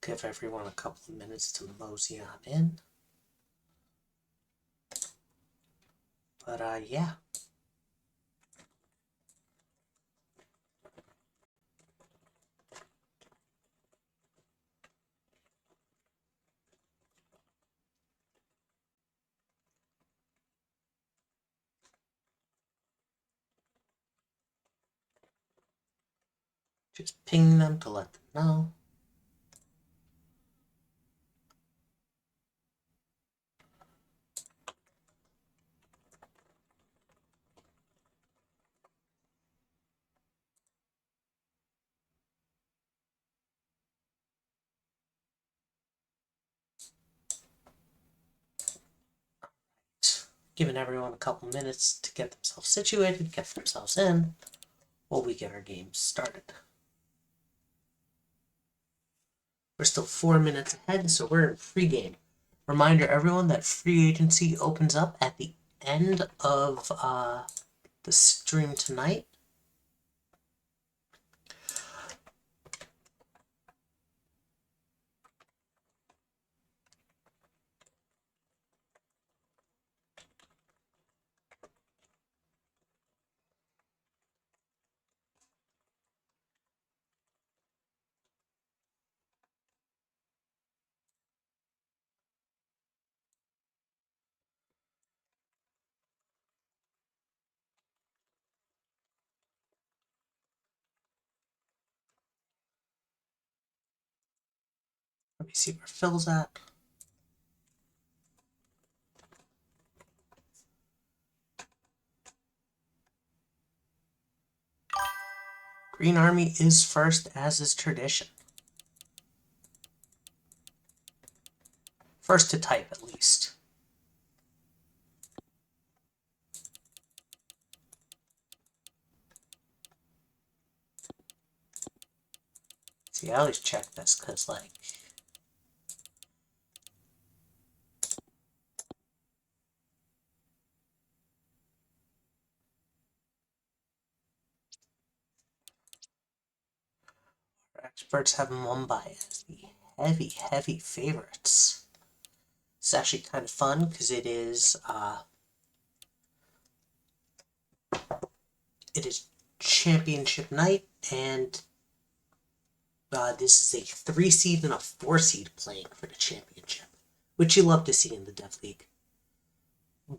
Give everyone a couple of minutes to mosey on in. But, yeah. Just ping them to let them know. Giving everyone a couple minutes to get themselves situated, get themselves in, while we get our games started. We're still 4 minutes ahead, so we're in pregame. Reminder, everyone, that free agency opens up at the end of the stream tonight. Let me see where Phil's at. Green Army is first, as is tradition. First to type, at least. See, I always check this because, like, our experts have Mumbai as the heavy favorites. It's actually kind of fun because it is championship night, and this is a 3 seed and a 4 seed playing for the championship, which you love to see in the Dev League.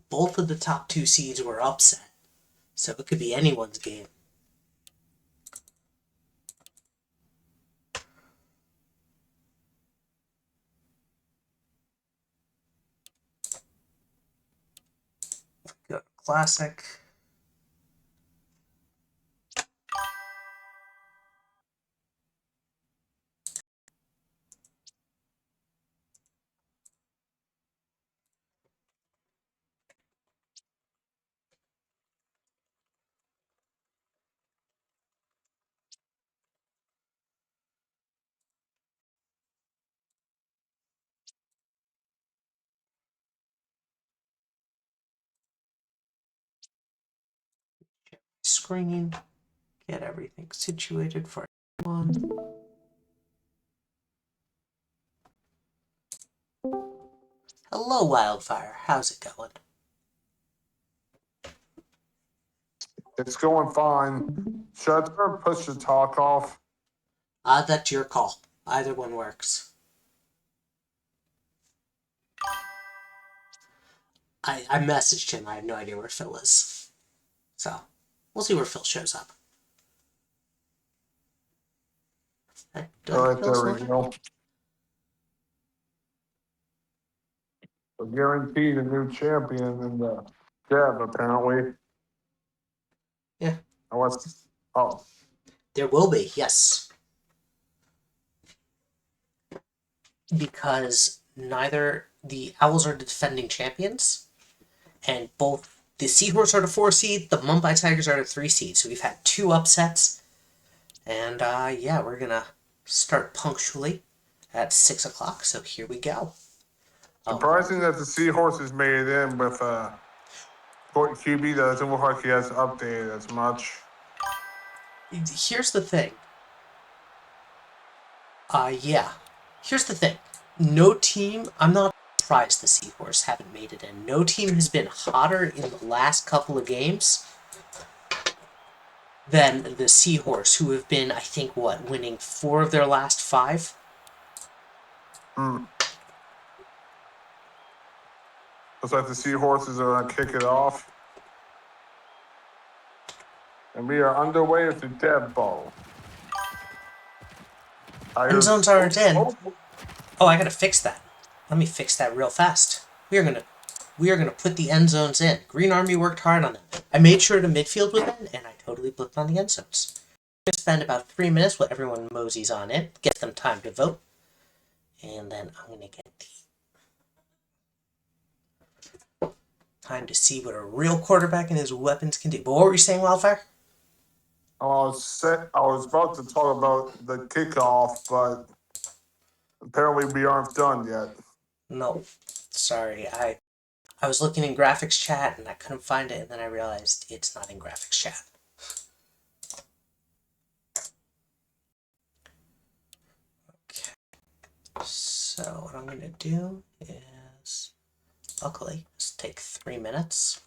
Both of the top 2 seeds were upset, so it could be anyone's game. Go to Classic. Screen. Get everything situated for everyone. Hello, Wildfire. How's it going? It's going fine. Should I turn push to talk off? That's your call. Either one works. I messaged him. I have no idea where Phil is. So, we'll see where Phil shows up. Alright, there we go. We're guaranteed a new champion in the Dev, apparently. Yeah. Oh. There will be, yes. Because neither the Owls are the defending champions, and both the Seahorse are the 4 seed, the Mumbai Tigers are the 3 seed. So we've had 2 upsets. And yeah, we're gonna start punctually at 6 o'clock. So here we go. Surprising that the Seahorses made it in with QB doesn't look like he has updated as much. Here's the thing. Yeah. Here's the thing. No team, I'm not surprised the Seahorse haven't made it in. No team has been hotter in the last couple of games than the Seahorse, who have been, I think, winning 4 of their last 5? Mm. Looks like the Seahorses are going to kick it off. And we are underway with the dead ball. End zones aren't in. Oh, I gotta fix that. Let me fix that real fast. We are gonna put the end zones in. Green Army worked hard on them. I made sure the midfield was in, and I totally blipped on the end zones. I'm gonna spend about 3 minutes while everyone moseys on in, get them time to vote, and then I'm gonna get the time to see what a real quarterback and his weapons can do. But what were you saying, Wildfire? I was about to talk about the kickoff, but apparently we aren't done yet. No, sorry. I was looking in graphics chat and I couldn't find it, and then I realized it's not in graphics chat. Okay. So what I'm gonna do is, luckily, this will take 3 minutes.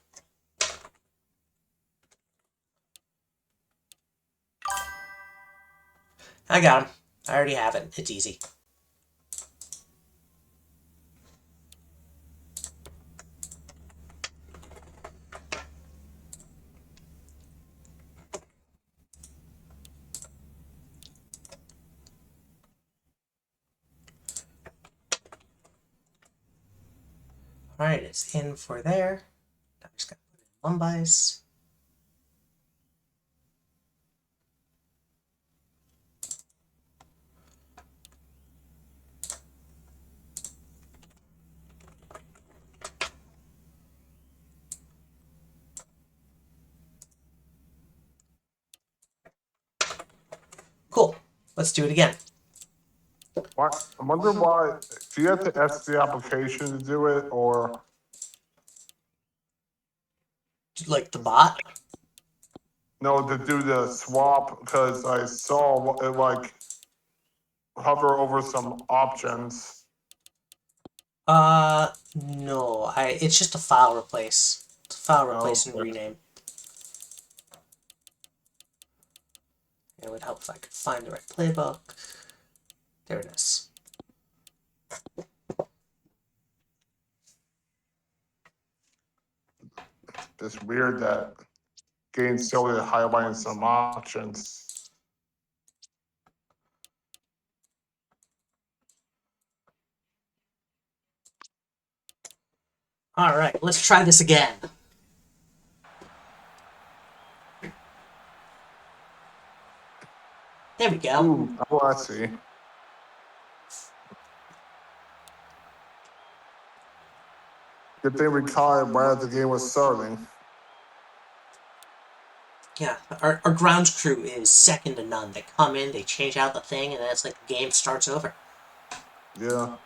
I got him. I already have it. It's easy. Alright, it's in for there. Now I just gotta put in 1 buys. Cool. Let's do it again. What? I wonder why. Do you have to S the application to do it, or Like the bot? no, to do the swap? Because I saw it like hover over some options. No. It's just a file replace. It's a file replace and Okay. rename. It would help if I could find the right playbook. There it is. It's weird that getting silly highlighting some options. Alright, let's try this again. There we go. Ooh, oh, I see. Good thing we caught it right as the game was starting. Yeah, our grounds crew is second to none. They come in, they change out the thing, and then it's like the game starts over. Yeah.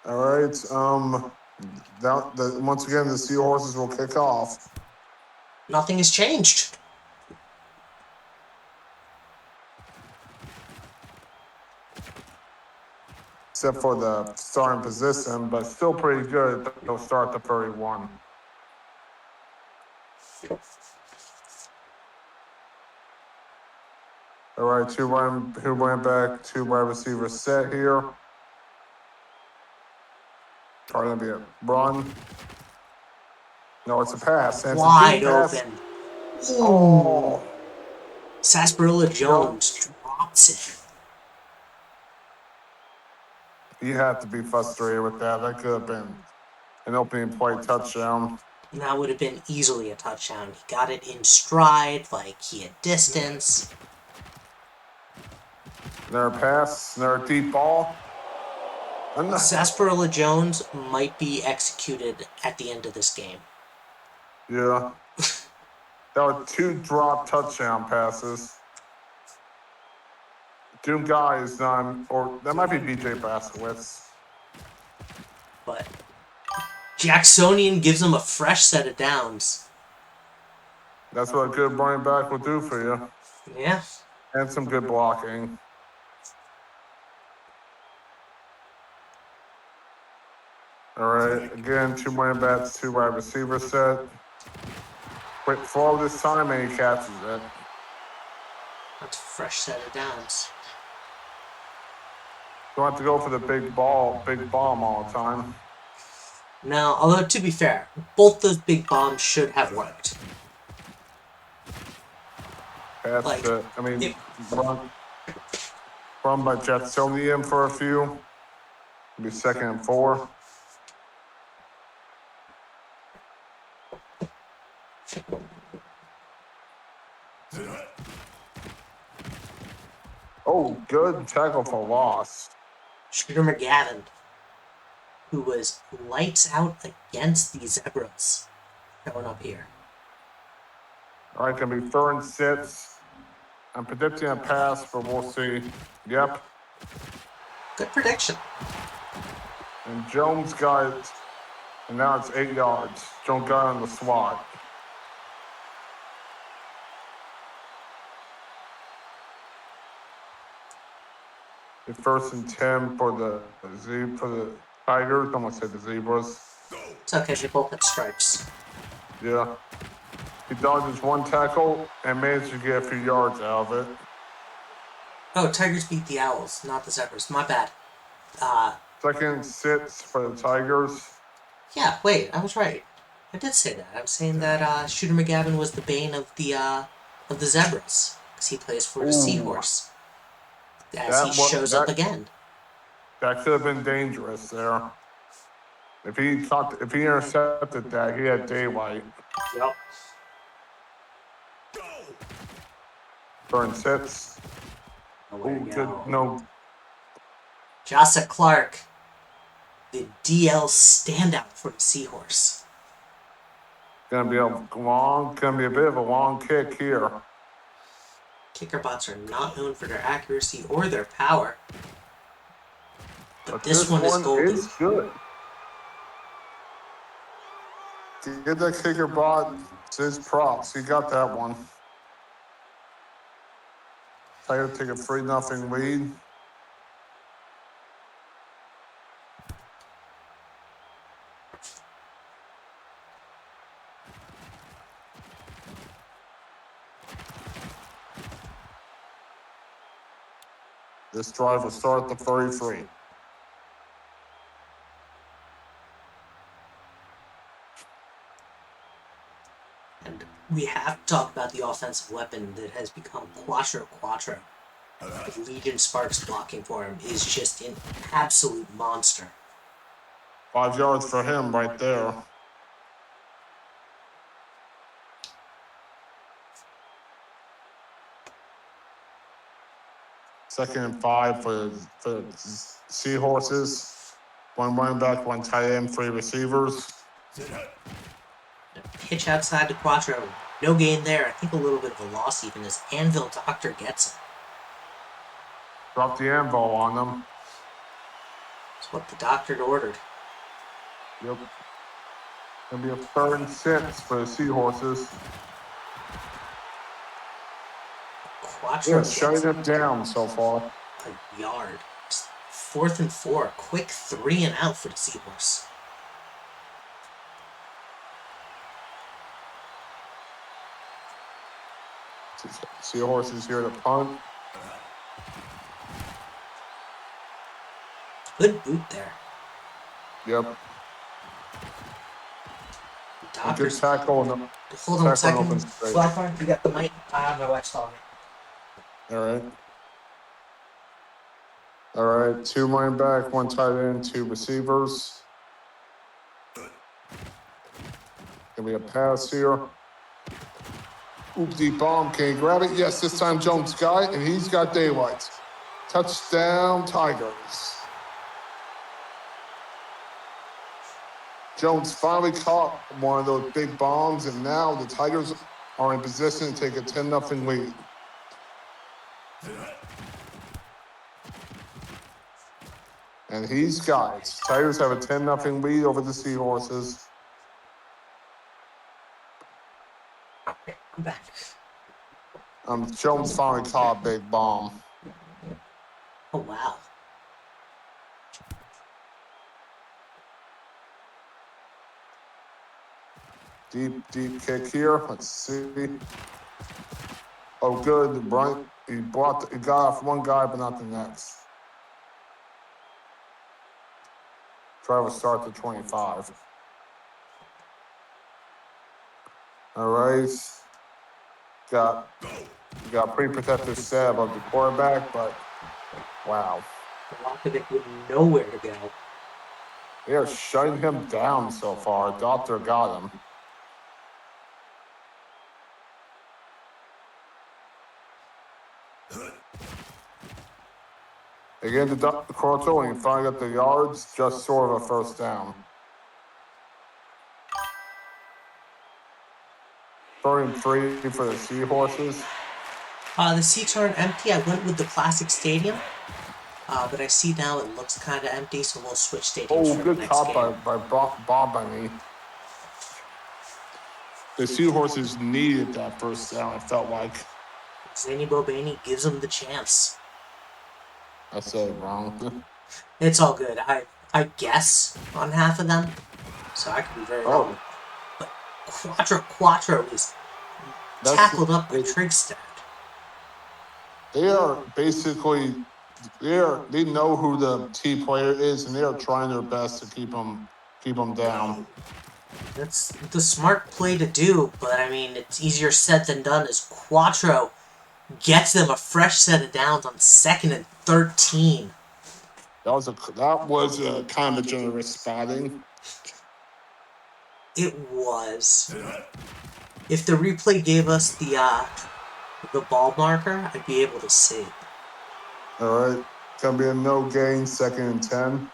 All right. Once again, the Seahorses will kick off. Nothing has changed. Except for the starting position, but still pretty good. They'll start the 31. All right, two running back, 2 wide receivers set here. Probably gonna be a run. No, it's a pass. And it's a Wide deep pass. open. Oh, Sarsaparilla no. Jones drops it. You have to be frustrated with that. That could have been an opening play touchdown. And that would have been easily a touchdown. He got it in stride, like he had distance. Another pass, another deep ball. Sarsaparilla Jones might be executed at the end of this game. Yeah. That were 2 drop touchdown passes. Doom guy is done, or that might be BJ Blazkowicz. But Jacksonian gives him a fresh set of downs. That's what a good running back will do for you. Yeah. And some good blocking. All right, again, 2 running backs, 2 wide receiver set. Quick throw this time, and he catches it. That's a fresh set of downs. Don't have to go for the big bomb all the time. Now, although to be fair, both those big bombs should have worked. Pass Like, the, I mean, run by Jetsoni in for a few. It'll be 2nd and 4. Oh, good tackle for loss. Shooter McGavin, who was lights out against the Zebras, showing up here. All right, gonna be 3rd and 6. I'm predicting a pass, but we'll see. Yep. Good prediction. And Jones got it, and now it's 8 yards. Jones got on the swat. The 1st and 10 for the Tigers. I'm gonna say the Zebras. It's okay, they both had stripes. Yeah. He dodges 1 tackle and managed to get a few yards out of it. Oh, Tigers beat the Owls, not the Zebras. My bad. 2nd and 6 for the Tigers. Yeah, wait, I was right. I did say that. I was saying that Shooter McGavin was the bane of the Zebras, because he plays for the Seahorse. As he shows up again. That could have been dangerous there. If he intercepted that, he had daylight. Yep. Burn sits. No. Jassa Clark, the DL standout for the Seahorse. Gonna be a bit of a long kick here. Kicker bots are not known for their accuracy or their power. But this one is golden. Is good. Give that kicker bot his props. He got that one. Tiger take a 3-0 lead. This drive will start at the 33. And we have to talk about the offensive weapon that has become Quattro. With Legion Sparks blocking for him is just an absolute monster. 5 yards for him right there. Second and 5 for the Seahorses. 1 running back, 1 tight end, 3 receivers. Pitch outside to Quattro. No gain there. I think a little bit of a loss even as Anvil Doctor gets him. Drop the anvil on them. It's what the doctor ordered. Yep. Gonna be a 3rd and 6 for the Seahorses. Quattro shutting them down so far. A yard. 4th and 4. Quick 3 and out for the Seahorse. Seahorses here to punt. Good boot there. Yep. Doctor's good tackle. Hold on a second. Flapper, you got the mic? My wife's talking. All right. 2 running back, 1 tight end, 2 receivers. Gonna be a pass here. Oop, deep bomb. Can he grab it? Yes, this time Jones got it, and he's got daylight. Touchdown, Tigers. Jones finally caught one of those big bombs, and now the Tigers are in position to take a 10-0 lead. And he's got it. Tigers have a 10-0 lead over the Seahorses. I'm back. Jones finally caught a big bomb. Oh, wow. Deep kick here. Let's see. Oh, good. Right. He got off one guy, but not the next. Try to start to 25. All right. Got pretty protective stab of the quarterback, but wow. Lokovic with nowhere to go. They are shutting him down so far. Doctor got him. Again, the Corto, and he finally got the yards, just sort of a first down. 3 for the Seahorses. The seats aren't empty. I went with the classic stadium, but I see now it looks kind of empty, so we'll switch stadiums Oh, for the good next cop game. by Bombany. The Seahorses needed that first down, it felt like. Zanny Bobani gives them the chance. I said it wrong. It's all good. I guess on half of them, so I could be very wrong. But Quattro is tackled up by Trigstad. They are basically they know who the T player is, and they are trying their best to keep them down. That's the smart play to do, but I mean it's easier said than done. As Quattro gets them a fresh set of downs on 2nd and 13. That was a kind of a generous spotting. It was. If the replay gave us the ball marker, I'd be able to see. All right, gonna be a no gain, 2nd and 10.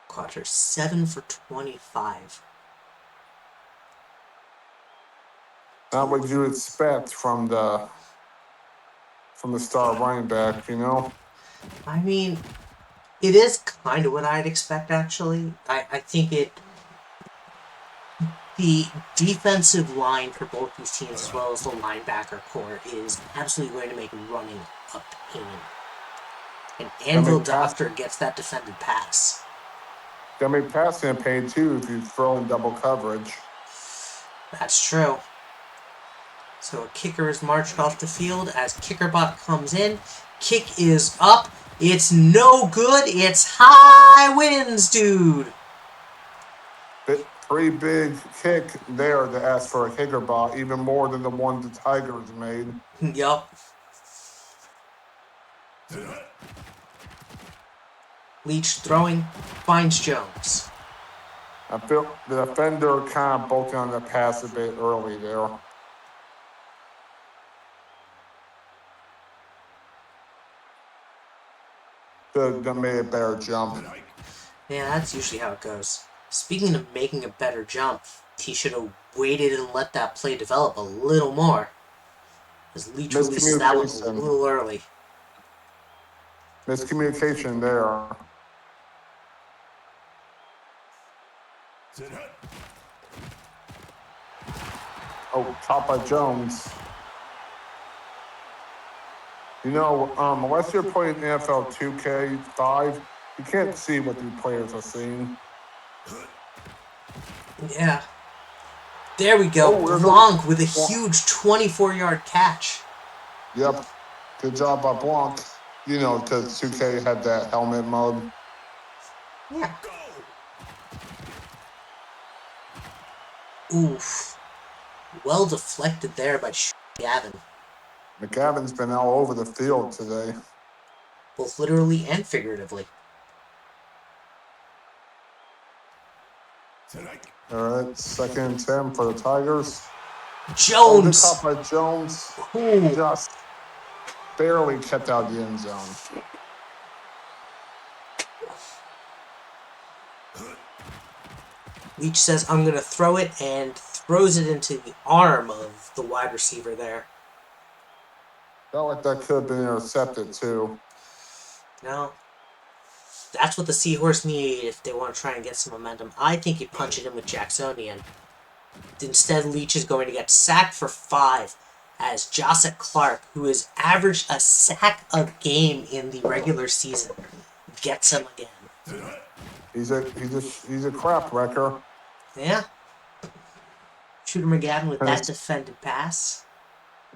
Quattro 7 for 25. Not what you expect from the star running back, you know. I mean, it is kind of what I'd expect, actually. I think the defensive line for both these teams, as well as the linebacker core, is absolutely going to make running a pain. And Anvil Doctor gets that defended pass. Gonna make passing a pain too if you throw in double coverage. That's true. So a kicker is marched off the field as Kickerbot comes in. Kick is up. It's no good. It's high winds, dude. Pretty big kick there to ask for a Kickerbot, even more than the one the Tigers made. Yup. Leach throwing, finds Jones. I feel the defender kind of bolted on the pass a bit early there. Could have made a better jump. Yeah, that's usually how it goes. Speaking of making a better jump, he should have waited and let that play develop a little more. Because Leach released that one a little early. Miscommunication there. Oh, caught by Jones. You know, unless you're playing NFL 2K5, you can't see what the players are seeing. Yeah. There we go. Blanc with a huge 24-yard catch. Yep. Good job by Blanc. You know, because 2K had that helmet mode. Yeah. Oof. Well deflected there by Gavin. McGavin's been all over the field today. Both literally and figuratively. All right, 2nd and 10 for the Tigers. Jones! Oh, good caught by Jones. Ooh. Just barely kept out the end zone. Leach says, I'm going to throw it, and throws it into the arm of the wide receiver there. Felt like that could have been intercepted, too. No. That's what the Seahorse need if they want to try and get some momentum. I think you punch it in with Jacksonian. Instead, Leach is going to get sacked for 5 as Joseph Clark, who has averaged a sack a game in the regular season, gets him again. He's a crap wrecker. Yeah. Shooter McGavin with And that defended pass.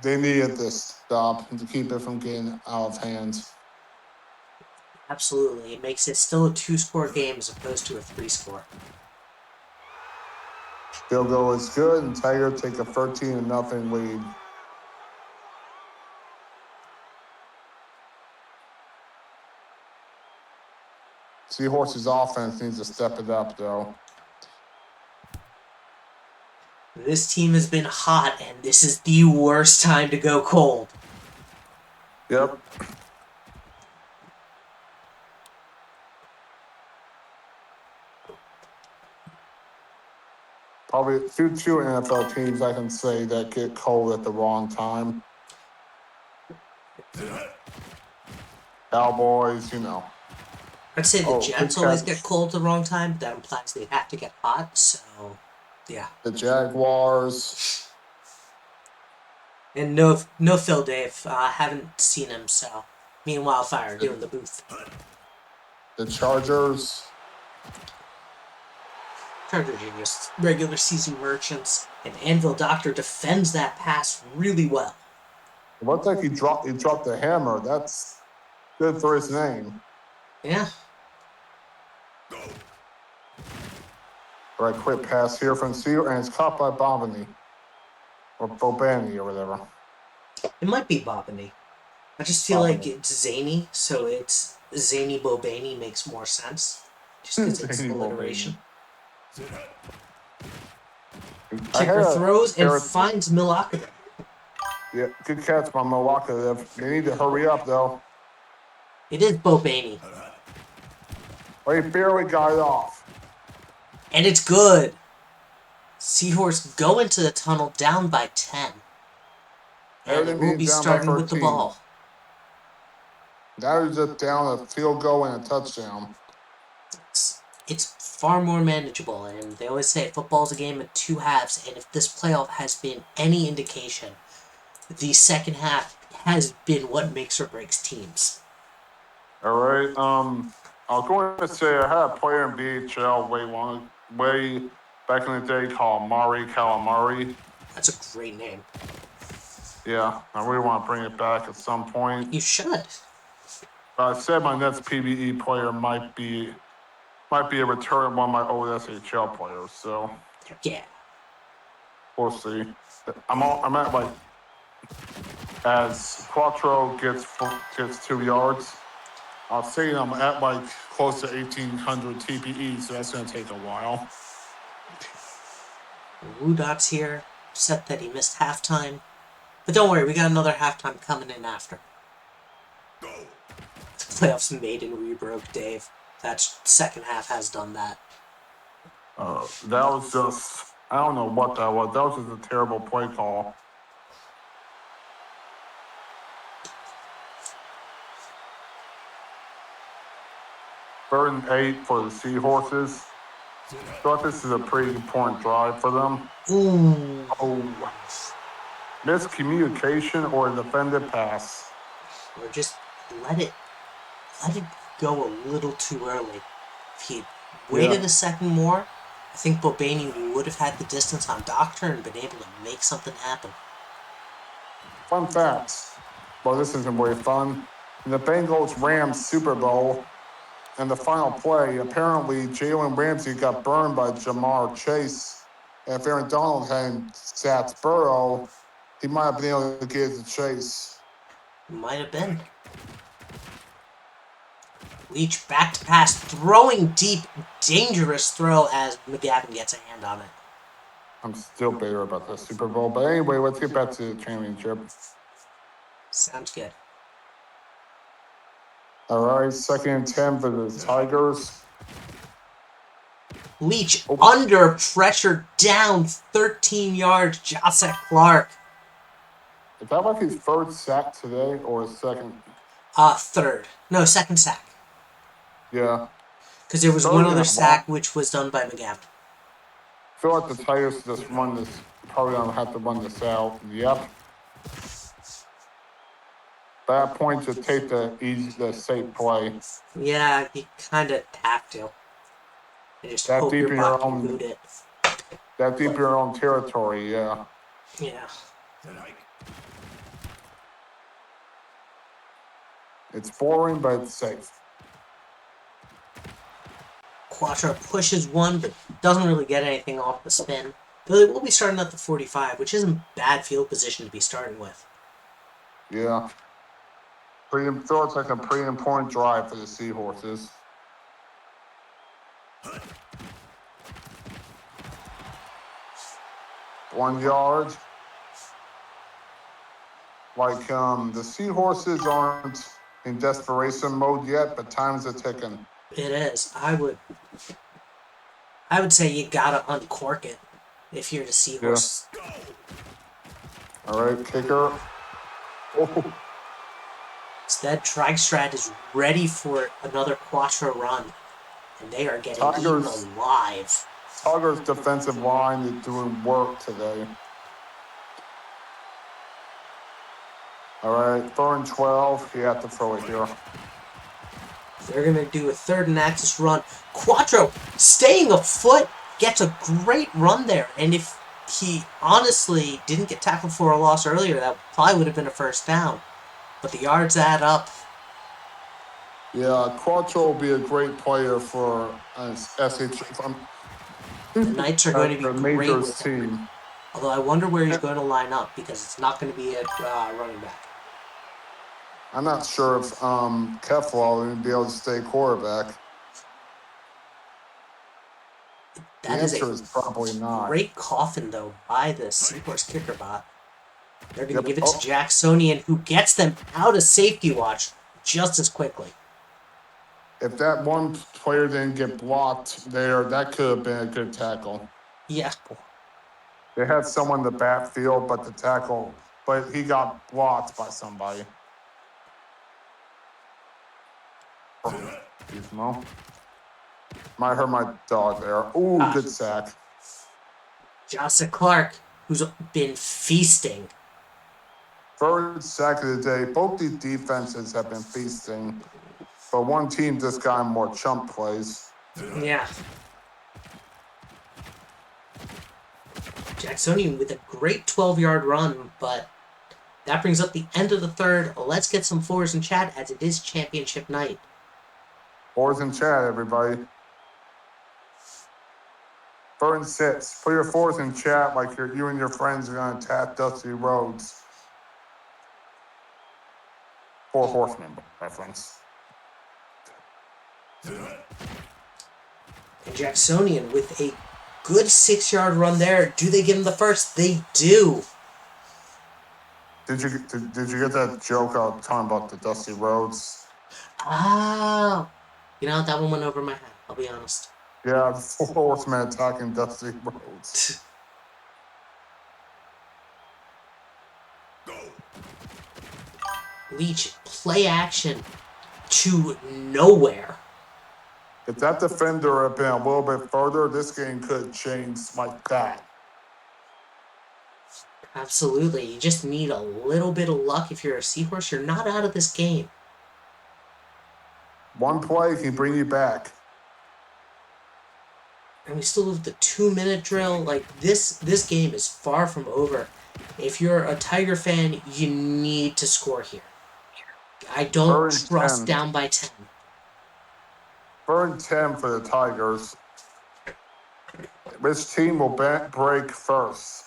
they needed this stop to keep it from getting out of hand. Absolutely. It makes it still a 2-score game as opposed to a 3-score. Field goal is good, and Tiger take a 13-0 lead. Seahorses offense needs to step it up, though. This team has been hot, and this is the worst time to go cold. Yep. Probably two NFL teams I can say that get cold at the wrong time. Cowboys, I'd say the Oh, Jets good always catch. get cold at the wrong time, but that implies they have to get hot, so yeah. The Jaguars. And no Phil Dave. Haven't seen him, so me and Wildfire are doing the booth. The Chargers. Chargers are just regular season merchants, and Anvil Doctor defends that pass really well. It looks like he dropped the hammer. That's good for his name. Yeah. All right, quick pass here from Sear, and it's caught by Bobany. Or Bobany or whatever. It might be Bobany. I just feel like it's zany, so it's Zany Bobany makes more sense. Just because it's Zany alliteration. I Kicker had throws and Eric- finds Milakaev. Yeah, good catch by Milwaukee. They need to hurry up, though. It is Bobany. Well, he barely got it off. And it's good. Seahorse go into the tunnel down by 10. And it will be starting with the ball. Now they're just down a field goal and a touchdown. It's far more manageable, and they always say football's a game of 2 halves, and if this playoff has been any indication, the second half has been what makes or breaks teams. All right. I was going to say I had a player in BHL way back in the day called Mari Calamari. That's a great name. Yeah, I really want to bring it back at some point. You should. I said my next PBE player might be a return of one of my old SHL players. So Yeah. we'll see. I'm at like as Quattro gets 2 yards. I'll say I'm at like close to 1,800 TPE, so that's going to take a while. Woodot's here, upset that he missed halftime. But don't worry, we got another halftime coming in after. The playoffs made and rebroke, Dave. That second half has done that. That was just, I don't know what that was. That was just a terrible play call. Third and 8 for the Seahorses. Thought this is a pretty important drive for them. Ooh. Oh. Miscommunication or a defended pass. Or just let it go a little too early. If he waited a second more, I think Bobany would have had the distance on Doctor and been able to make something happen. Fun facts. Well, this isn't very fun. In the Bengals-Rams Super Bowl, and the final play, apparently Jalen Ramsey got burned by Jamar Chase. And if Aaron Donald hadn't sat Burrow, he might have been able to get to Chase. Might have been. Leach back to pass, throwing deep, dangerous throw as McGavin gets a hand on it. I'm still bitter about the Super Bowl, but anyway, let's get back to the championship. Sounds good. All right, 2nd and 10 for the Tigers. Leach under pressure, down 13 yards, Joseph Clark. Is that like his first sack today or his second? Third. No, second sack. Yeah. Because there was one other sack, which was done by McGavin. I feel like the Tigers just run this, probably don't have to run this out. Yep. that point to take the safe play. Yeah, you kind of have to. And just That hope deep your in your bot can own, boot it. that deep in your own territory, yeah. Yeah. It's boring, but it's safe. Quattro pushes one, but doesn't really get anything off the spin. Though they will be starting at the 45, which isn't bad field position to be starting with. Yeah. So it's like a pretty important drive for the Seahorses. One yard. Like the Seahorses aren't in desperation mode yet, but time's a ticking. It is. I would say you gotta uncork it if you're the Yeah. Seahorse. All right, kicker. Oh, Instead, Dragstrat is ready for another Quattro run, and they are getting eaten Tigers. alive. Tigers defensive line is doing work today. All right, 3rd and 12. You have to throw it here. They're going to do a 3rd and axis run. Quattro, staying afoot, gets a great run there. And if he honestly didn't get tackled for a loss earlier, that probably would have been a 1st down. But the yards add up. Yeah, Quattro will be a great player for SH. The Knights are going to be The great Majors with him. team. Although I wonder where he's going to line up, because it's not going to be a running back. I'm not sure if Kefla will be able to stay quarterback. The That is answer a is probably not. great coffin, though, by the Seahorse kicker bot. They're going to give it Oh. to Jacksonian, who gets them out of safety watch just as quickly. If that one player didn't get blocked there, that could have been a good tackle. Yeah. They had someone in the backfield, but he got blocked by somebody. Gizmo. Might hurt my dog there. Ooh, good sack. Jocelyn Clark, who's been feasting. 3rd sack of the day. Both these defenses have been feasting, but one team just got more chump plays. Yeah. Jacksonian with a great 12-yard run, but that brings up the end of the 3rd. Let's get some 4s in chat, as it is championship night. 4s in chat, everybody. 3rd and 6. Put your 4s in chat like you and your friends are going to attack Dusty Rhodes. 4 Horsemen reference. And Jacksonian with a good 6-yard run there. Do they give him the 1st? They do. Did you get that joke I was talking about the Dusty Rhodes? Ah. You know, that one went over my head, I'll be honest. Yeah, the 4 Horsemen attacking Dusty Rhodes. Leach, play action to nowhere. If that defender had been a little bit further, this game could change like that. Absolutely. You just need a little bit of luck. If you're a Seahorse, you're not out of this game. One play can bring you back. And we still have the 2-minute drill. Like, this game is far from over. If you're a Tiger fan, you need to score here. I don't trust 10. down by 10. 3rd and 10 for the Tigers. Which team will break first?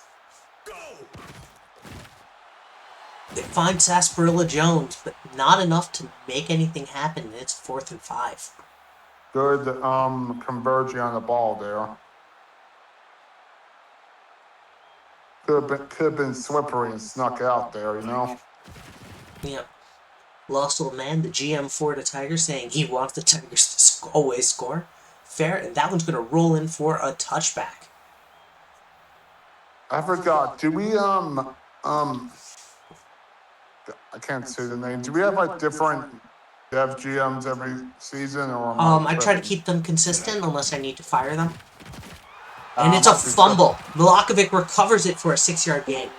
They find Sarsaparilla Jones, but not enough to make anything happen. It's 4th and 5. Good converging on the ball there. Could have been slippery and snuck out there, you know? Yeah. Lost Old Man, the GM for the Tigers, saying he wants the Tigers to always score. Fair, and that one's going to roll in for a touchback. I forgot. Do we I can't say the name. Do we have like different dev GMs every season, or I try to keep them consistent unless I need to fire them. And it's a fumble. Milakovic recovers it for a 6-yard gain.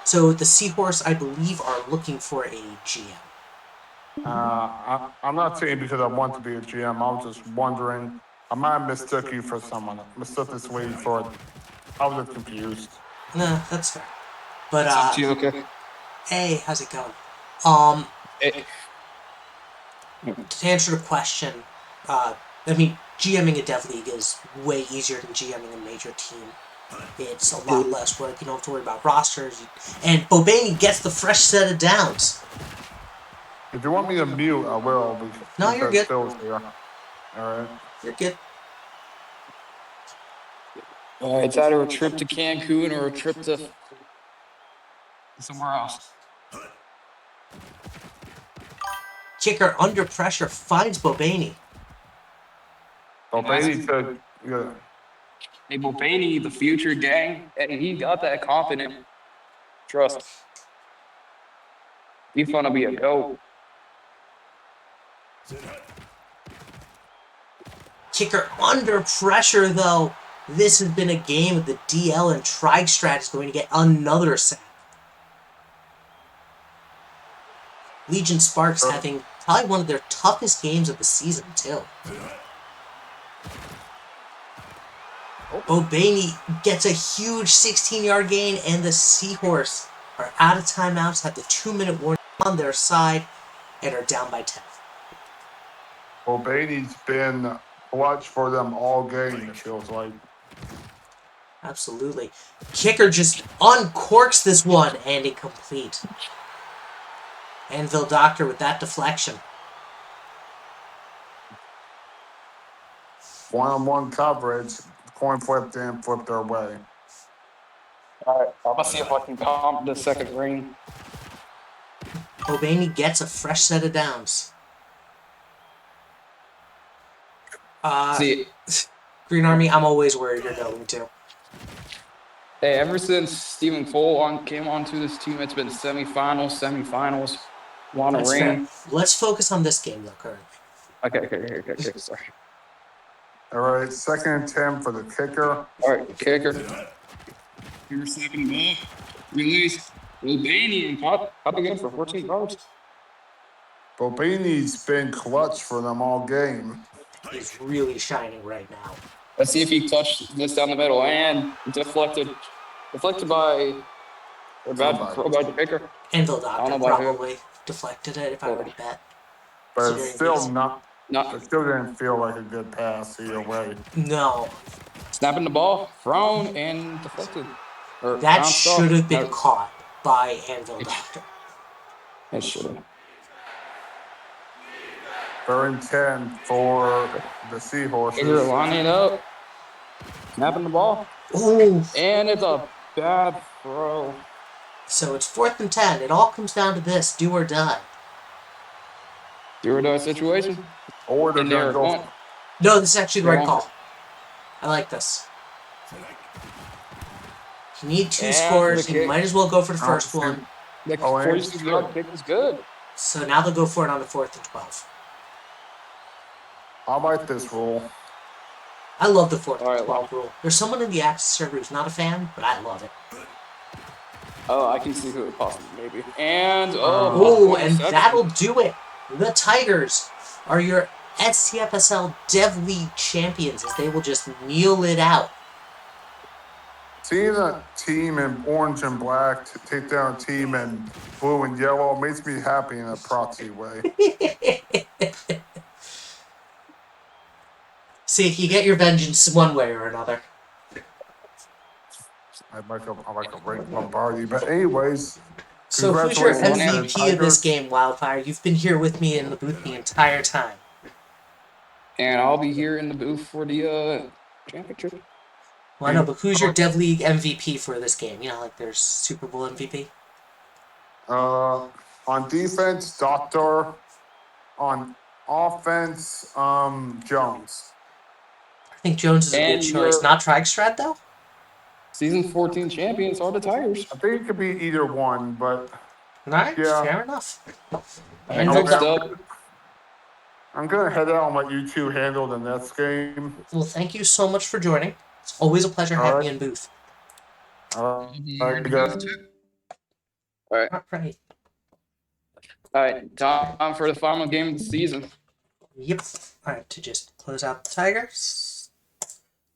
So the Seahorse, I believe, are looking for a GM. I'm not saying because I want to be a GM. I was just wondering. I might have mistook you for someone. Mistook this lady for. I was just confused. Nah, that's fair. But It's up to you, okay? hey, how's it going? Um, Hey, to answer the question, I mean, GMing a dev league is way easier than GMing a major team. It's a lot less work. You don't have to worry about rosters. And Bobaney gets the fresh set of downs. If you want me to mute, I will. No, you're Because good. Phil's here. All right. You're good. it's either a trip to Cancun or a trip to somewhere else. Kicker under pressure finds Bobaney. So Brady took. Yeah. Hey, Mulvaney, the future gang, and he got that confident. Trust. He's gonna be a go. Kicker under pressure, though. This has been a game with the DL and Trigstrat is going to get another sack. Legion Sparks having probably one of their toughest games of the season, too. Bobaney gets a huge 16-yard gain, and the Seahorse are out of timeouts, have the 2-minute warning on their side, and are down by 10. Well, Brady's been clutch for them all game, it feels like. Absolutely. Kicker just uncorks this one, and incomplete. Anvil Doctor with that deflection. One-on-one coverage. Coin flip didn't flip their way. All right, I'm gonna see if I can comp the second ring. Bobaney gets a fresh set of downs. See, Green Army, I'm always worried you're going to. hey, ever since Stephen Cole came onto this team, it's been semifinals, won a That's ring. fair. Let's focus on this game, though, currently. Okay, sorry. All right, second and 10 for the kicker. All right, kicker. Here's second ball. Release. Mulvaney and caught again for 14 yards. Bobini's been clutch for them all game. He's really shining right now. Let's see if he touched this down the middle and deflected by or bad throw by the kicker. Anvil I don't Doctor know about who. probably deflected it if I were to bet. But it's still not. No, It still didn't feel like a good pass either way. No. snapping the ball, thrown and deflected. Or That bounced off. should have been No, caught by Anvil Doctor. it should have. Third and 10 for the Seahorses. Kicker lining up, snapping the ball, Ooh. and it's a bad throw. So it's 4th and 10. It all comes down to this: do or die. Do or die situation. Or they're And going they're to go. going. No, this is actually the right Wrong. call. I like this. You need 2 And scores. the You kick. might as well go for the first one. The Oh, and 46-yard kick is good. So now they'll go for it on the 4th and 12. I like this rule. I love the 4th All and right, 12 rule. There's someone in the Access server who's not a fan, but I love it. Oh, I can see who it possibly maybe. And Oh, and 7. that'll do it. The Tigers are your SCFSL Dev League champions as they will just kneel it out. Seeing a team in orange and black to take down a team in blue and yellow makes me happy in a proxy way. See, you get your vengeance one way or another. I like a rank Lombardi. But anyways, So who's your congratulations to the MVP of this Tigers. game, Wildfire? You've been here with me in the booth the entire time. And I'll be here in the booth for the championship. Well, I know, but who's your Dev League MVP for this game? You know, like there's Super Bowl MVP. On defense, Doctor. On offense, Jones. I think Jones is a And good choice. your- Not Trigstrad, though? Season 14 champions are the Tigers. I think it could be either one, but Alright, Yeah. fair enough. And Anvil next Doc- up, I'm gonna head out and let you two handle the Nets game. Well, thank you so much for joining. It's always a pleasure having you in booth. I You're in the guess. booth too. All right. All right. All right, time for the final game of the season. Yep. All right, to just close out the Tigers.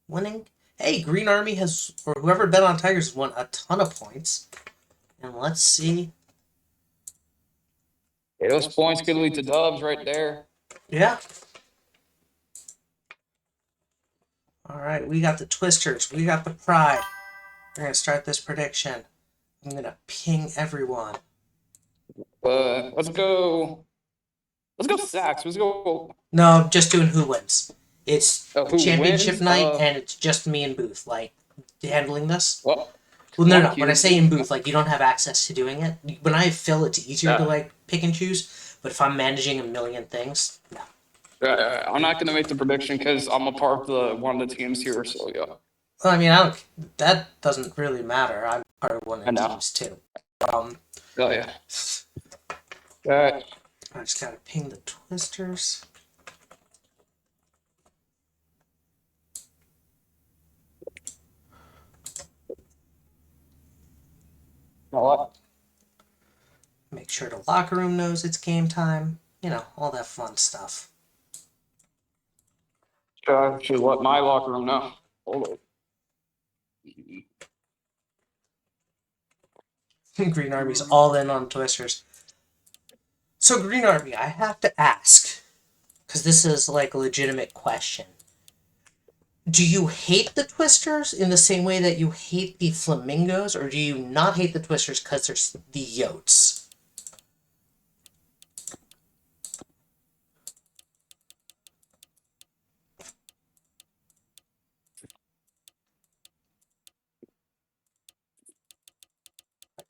Winning. Hey, Green Army has, or whoever bet on Tigers, won a ton of points. And let's see. Okay, those points could lead to dubs right there. Yeah. All right, we got the Twisters. We got the Pride. We're going to start this prediction. I'm going to ping everyone. Let's go. Let's go Sacks. Let's go. No, I'm just doing who wins. It's Who championship wins? night, and it's just me and Booth, like, handling this. Well, Well, no. Mark, When I say in Booth, like, you don't have access to doing it. When I have Phil, it's easier to, Yeah. like, pick and choose. But if I'm managing a million things, no. I'm not gonna make the prediction because I'm a part of the one of the teams here. So yeah. Well, I mean, I don't. That doesn't really matter. I'm part of one of I the know. teams too. Oh yeah. All right. I just gotta ping the Twisters. What? Make sure the locker room knows it's game time. You know, all that fun stuff. Should let my locker room know. Hold on. Green Army's all in on Twisters. So, Green Army, I have to ask, because this is like a legitimate question. Do you hate the Twisters in the same way that you hate the Flamingos, or do you not hate the Twisters because there's the Yotes?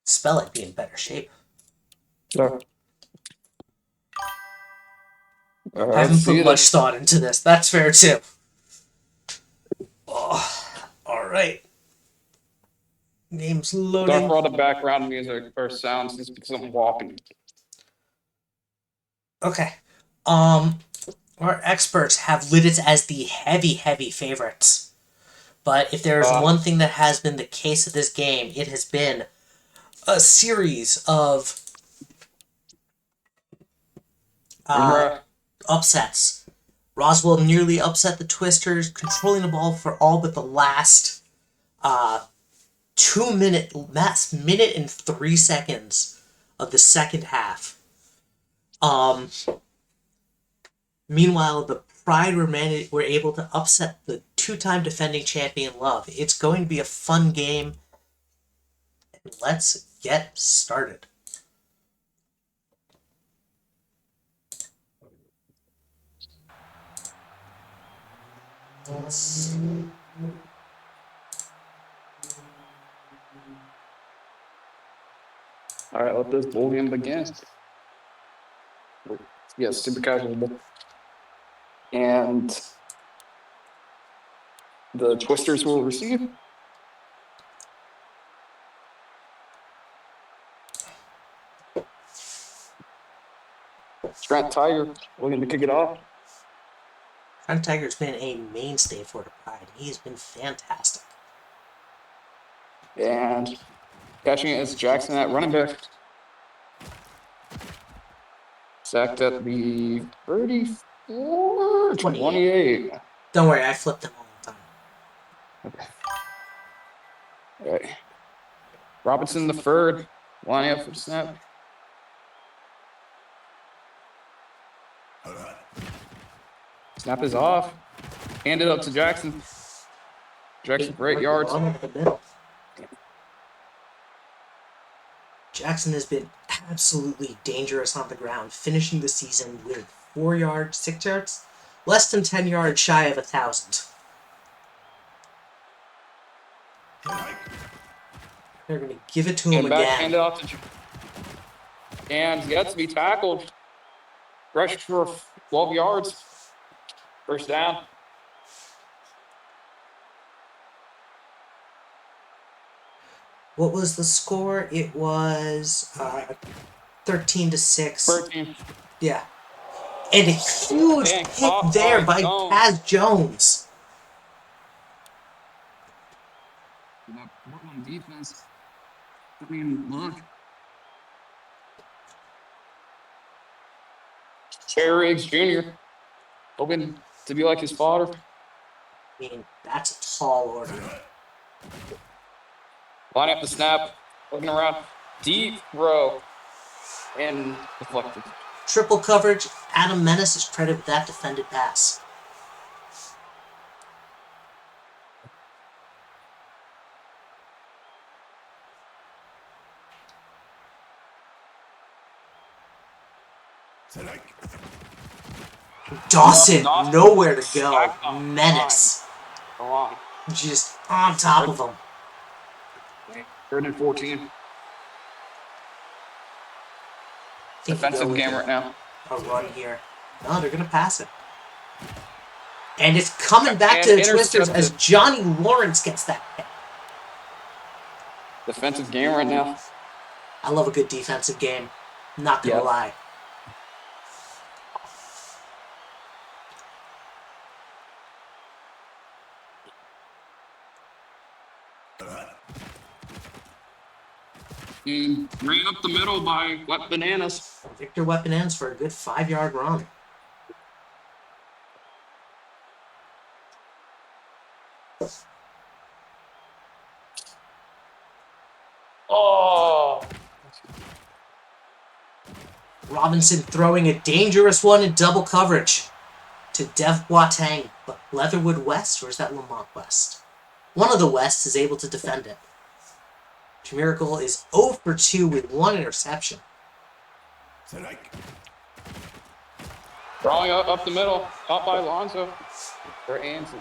Spell it be in better shape. Sure. I haven't put much thought into this. That's fair too. Oh, all right. Name's Sorry loading. for all the background music or sounds. Just because I'm walking. Okay. Our experts have Lidditz as the heavy favorites. But if there is one thing that has been the case of this game, it has been a series of upsets. Roswell nearly upset the Twisters, controlling the ball for all but the last 2 minute, last minute and 3 seconds of the second half. Meanwhile, the Pride were able to upset the two-time defending champion Love. It's going to be a fun game. Let's get started. All right, let this bowl game begin. Yes, super casual. And the Twisters will receive. Trent Tiger looking to kick it off. Trent Tiger's been a mainstay for the Pride. He's been fantastic. And catching it is Jackson at running back. Sacked at the 34, 28. Don't worry, I flip them all the time. Okay. All right. Robinson the third. Lining up for snap. Snap is off. Hand it up to Jackson. Jackson for 8 yards. Jackson has been absolutely dangerous on the ground, finishing the season with 4 yards, 6 yards, less than 10 yards shy of 1,000. They're going to give it to him again. Hand it off to and he gets to be tackled. Rushed for 12 yards. First down. What was the score? It was 13-6. 13. Yeah. And a huge pick there by Kaz Jones. The Portland defense. I mean, look. Cherry Riggs Jr. hoping to be like his father. I mean, that's a tall order. Line up the snap, looking around, deep throw, and deflected. Triple coverage. Adam Menace is credited with that defended pass. Dawson, nowhere to go. Back on Menace, Go on. just on top of him. 3rd and 14. Think Defensive game right now. A run here. No, they're going to pass it. And it's coming back to the Twisters as Johnny Lawrence gets that hit. Defensive game right now. I love a good defensive game. Not going to lie. Ran up the middle by Wet Bananas. Victor Weapon ends for a good 5-yard run. Oh! Robinson throwing a dangerous one in double coverage to Dev Boateng. But Leatherwood West, or is that Lamont West? One of the Wests is able to defend it. Miracle is 0 for 2 with 1 interception. Drawing up the middle, caught by Alonso. Or Anson.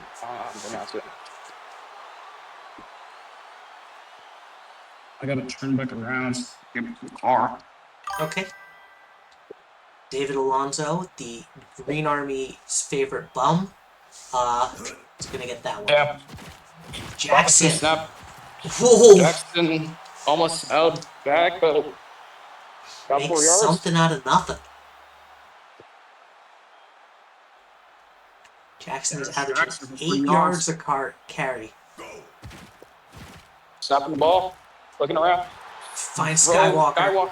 I gotta turn back around. Get the car. Okay. David Alonso, the Green Army's favorite bum, is gonna get that one. Yeah. Jackson. Snap. Whoa. Jackson almost out back, but got 4 yards. Something out of nothing. Jackson is averaging 8 yards a carry. Snapping the ball, looking around. Finds Skywalker.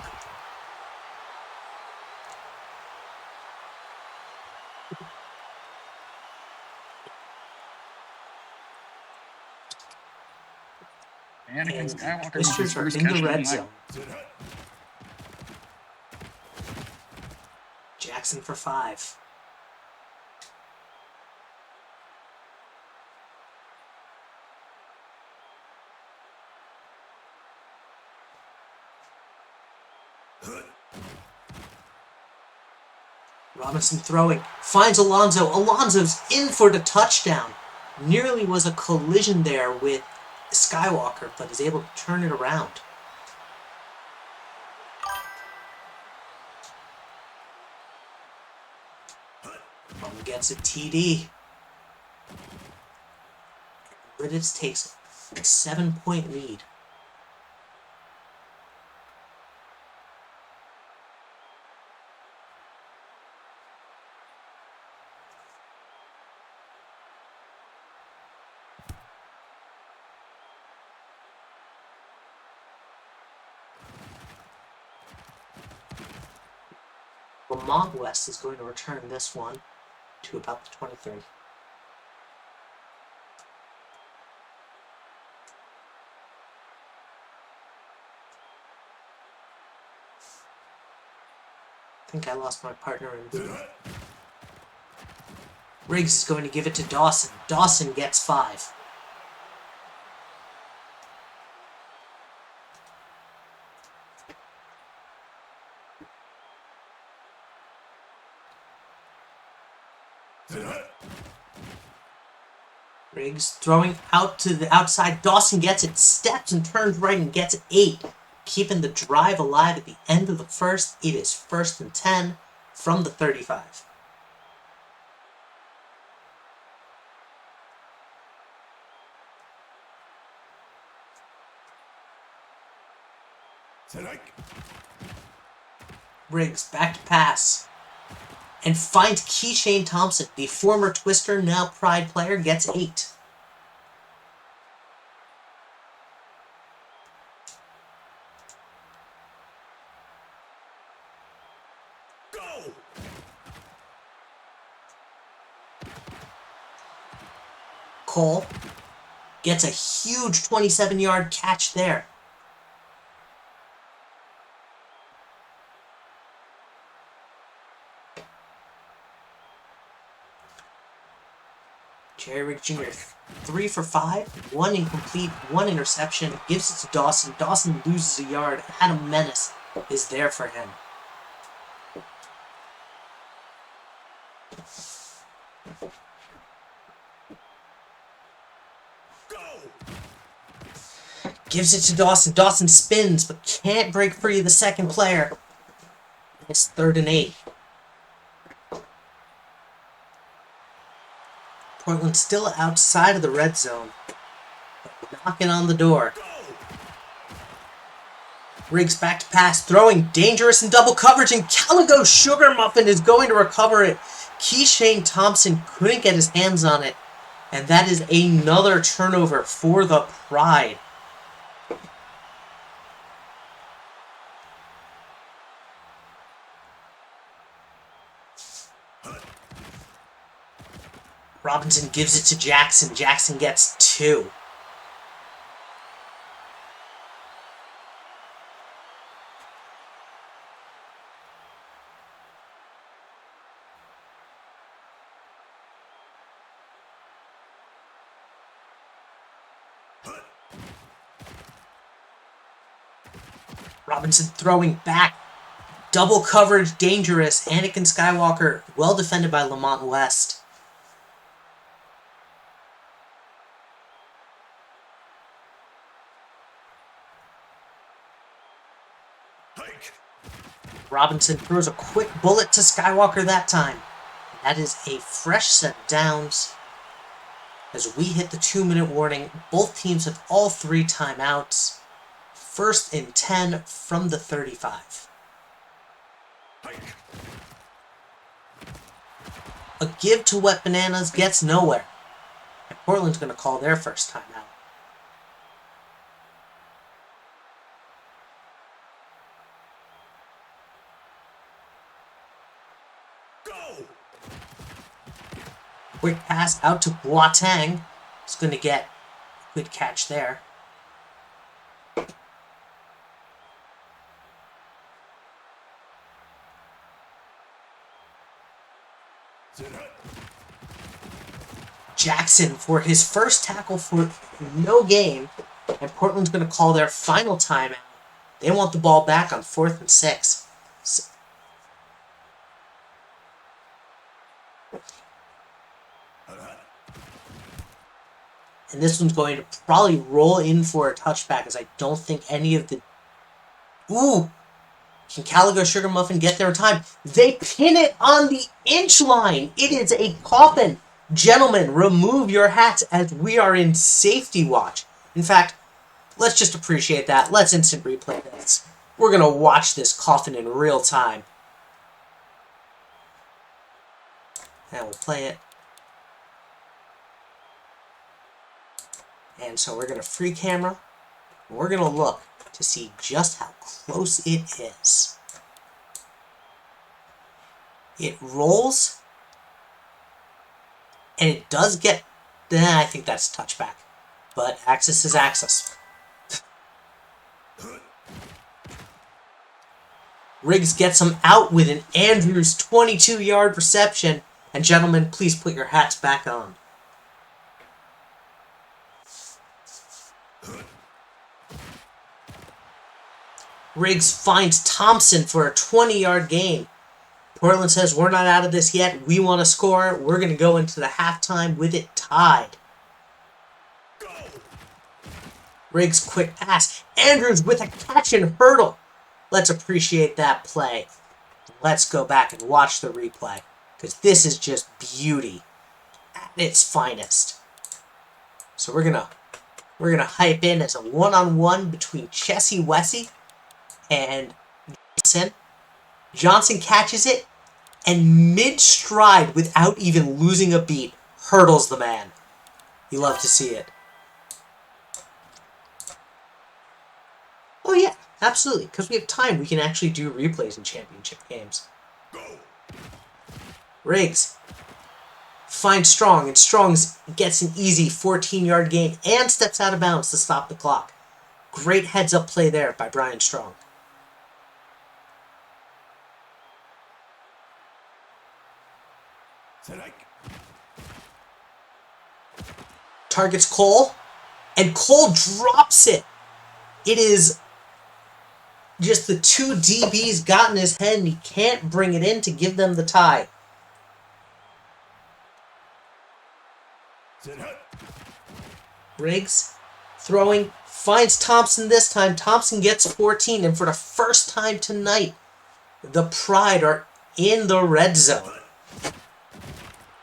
And Twisters are in the red zone. Jackson for 5. Robinson throwing. Finds Alonso. Alonso's in for the touchdown. Nearly was a collision there with Skywalker, but is able to turn it around. Gets a TD. Ridditz takes a 7-point lead. Lamont West is going to return this one to about the 23. I think I lost my partner in blue. Riggs is going to give it to Dawson. Dawson gets 5. Riggs throwing out to the outside. Dawson gets it, steps and turns right and gets 8. Keeping the drive alive at the end of the first. It is 1st and 10 from the 35. Riggs back to pass. And finds Keyshane Thompson, the former Twister, now Pride player, gets 8. Cole gets a huge 27-yard catch there. Jerry Rick Jr. 3 for 5, 1 incomplete, 1 interception, gives it to Dawson. Dawson loses a yard. Adam Menace is there for him. Gives it to Dawson. Dawson spins, but can't break free of the second player. It's 3rd and 8. Portland still outside of the red zone. Knocking on the door. Riggs back to pass, throwing dangerous in double coverage, and Caligo Sugar Muffin is going to recover it. Keyshawn Thompson couldn't get his hands on it, and that is another turnover for the Pride. Robinson gives it to Jackson. Jackson gets 2. Robinson throwing back. Double coverage, dangerous. Anakin Skywalker, well defended by Lamont West. Robinson throws a quick bullet to Skywalker that time. That is a fresh set of downs. As we hit the 2-minute warning, both teams have all 3 timeouts. 1st and 10 from the 35. A give to Wet Bananas gets nowhere. And Portland's going to call their first timeout. Quick pass out to Boateng. He's going to get a good catch there. Jackson for his first tackle for no gain, and Portland's going to call their final timeout. They want the ball back on 4th and 6. And this one's going to probably roll in for a touchback, as I don't think any of the... Ooh! Can Caligo Sugar Muffin get there in time? They pin it on the inch line! It is a coffin! Gentlemen, remove your hats as we are in safety watch. In fact, let's just appreciate that. Let's instant replay this. We're going to watch this coffin in real time. And we'll play it. And so we're going to free camera. And we're going to look to see just how close it is. It rolls. And it does get... I think that's touchback. But access is access. Riggs gets him out with an Andrews 22-yard reception. And gentlemen, please put your hats back on. Riggs finds Thompson for a 20-yard gain. Portland says, we're not out of this yet. We want to score. We're going to go into the halftime with it tied. Riggs, quick pass. Andrews with a catch and hurdle. Let's appreciate that play. Let's go back and watch the replay, because this is just beauty at its finest. So we're gonna hype in as a one-on-one between Chessie Wessie and Johnson. Johnson catches it, and mid-stride, without even losing a beat, hurdles the man. You love to see it. Oh yeah, absolutely. Because we have time, we can actually do replays in championship games. Riggs finds Strong, and Strong gets an easy 14-yard gain and steps out of bounds to stop the clock. Great heads-up play there by Brian Strong. Targets Cole, and Cole drops it. It is just the two DBs got in his head, and he can't bring it in to give them the tie. Riggs throwing, finds Thompson this time. Thompson gets 14, and for the first time tonight, the Pride are in the red zone.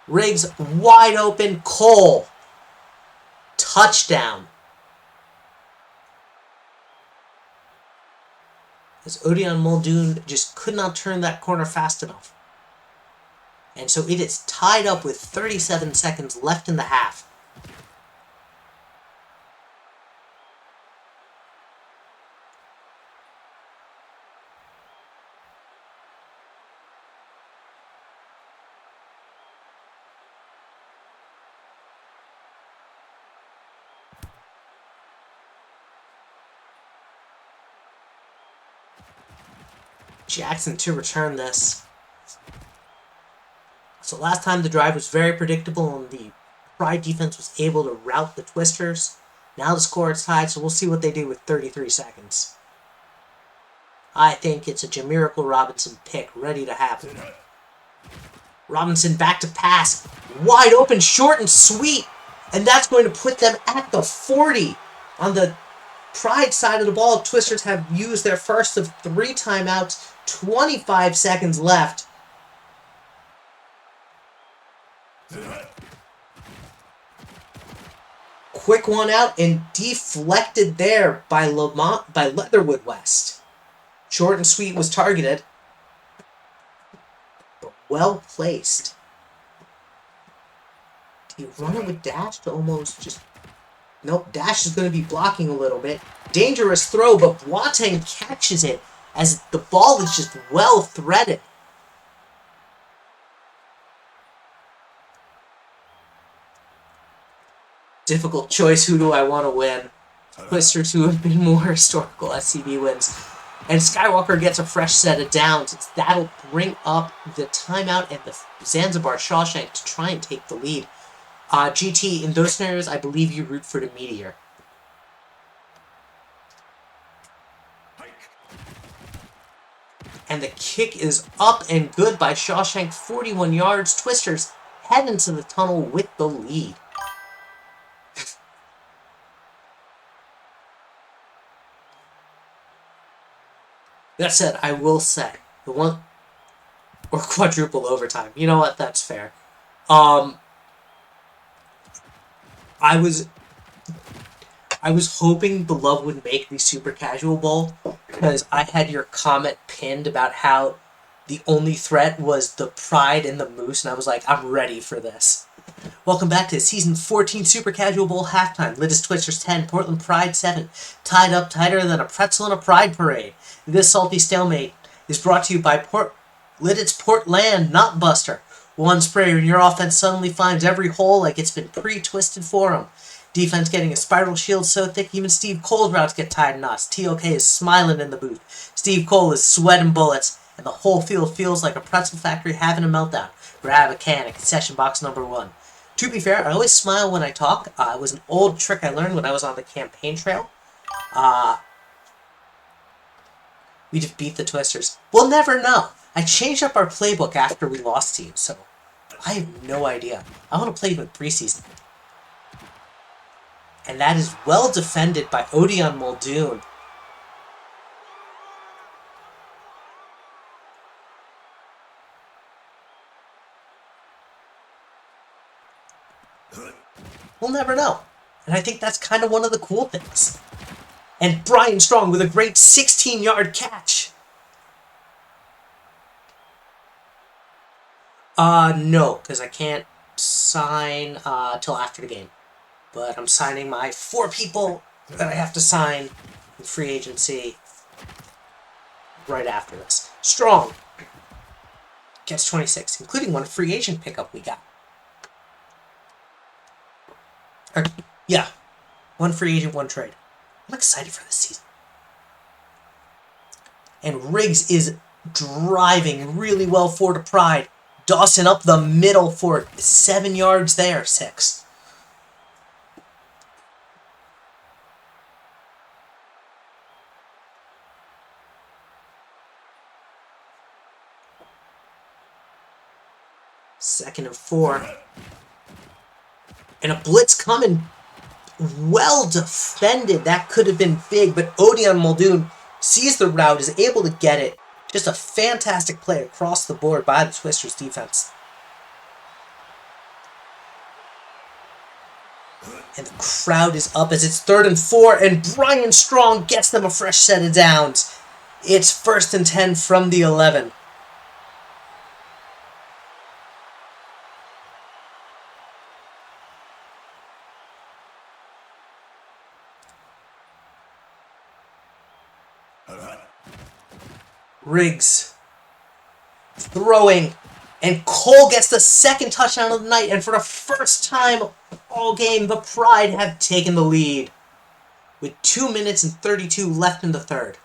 Riggs wide open, Cole. Touchdown. As Odion Muldoon just could not turn that corner fast enough. And so it is tied up with 37 seconds left in the half. Jackson to return this. So last time the drive was very predictable and the Pride defense was able to rout the Twisters. Now the score is tied, so we'll see what they do with 33 seconds. I think it's a Jamiracle Robinson pick ready to happen. Robinson back to pass. Wide open, short and sweet. And that's going to put them at the 40 on the Pride side of the ball. Twisters have used their first of 3 timeouts. 25 seconds left. Quick one out and deflected there by Leatherwood West. Short and sweet was targeted, but well placed. Do you run it with Dash to almost just... Nope, Dash is going to be blocking a little bit. Dangerous throw, but Boateng catches it as the ball is just well threaded. Difficult choice. Who do I want to win? Twisters, who have been more historical SCB wins. And Skywalker gets a fresh set of downs. That'll bring up the timeout and the Zanzibar Shawshank to try and take the lead. GT, in those scenarios, I believe you root for the Meteor. And the kick is up and good by Shawshank, 41 yards. Twisters head into the tunnel with the lead. That said, I will say, the one... Or quadruple overtime. You know what? That's fair. I was hoping the Love would make the Super Casual Bowl because I had your comment pinned about how the only threat was the Pride and the Moose, and I was like, I'm ready for this. Welcome back to Season 14 Super Casual Bowl Halftime. Littus Twisters 10, Portland Pride 7. Tied up tighter than a pretzel in a Pride parade. This salty stalemate is brought to you by Liddit's Portland Knot Buster. One sprayer and your offense suddenly finds every hole like it's been pre-twisted for them. Defense getting a spiral shield so thick even Steve Cole's routes get tied in knots. TOK is smiling in the booth. Steve Cole is sweating bullets, and the whole field feels like a pretzel factory having a meltdown. Grab a can at concession box number 1. To be fair, I always smile when I talk. It was an old trick I learned when I was on the campaign trail. We just beat the Twisters. We'll never know. I changed up our playbook after we lost to you, so I have no idea. I want to play with preseason. And that is well defended by Odion Muldoon. We'll never know. And I think that's kind of one of the cool things. And Brian Strong with a great 16-yard catch. No, because I can't sign till after the game. But I'm signing my 4 people that I have to sign in free agency right after this. Strong gets 26, including one free agent pickup we got. Yeah. 1 free agent, 1 trade. I'm excited for this season. And Riggs is driving really well for the Pride. Dawson up the middle for 7 yards there. 6. Second and 4. And a blitz coming. Well defended. That could have been big, but Odion Muldoon sees the route, is able to get it. Just a fantastic play across the board by the Twisters defense. And the crowd is up as it's 3rd and 4, and Brian Strong gets them a fresh set of downs. It's 1st and 10 from the 11. Riggs throwing, and Cole gets the 2nd touchdown of the night, and for the first time all game, the Pride have taken the lead with 2 minutes and 32 left in the 3rd.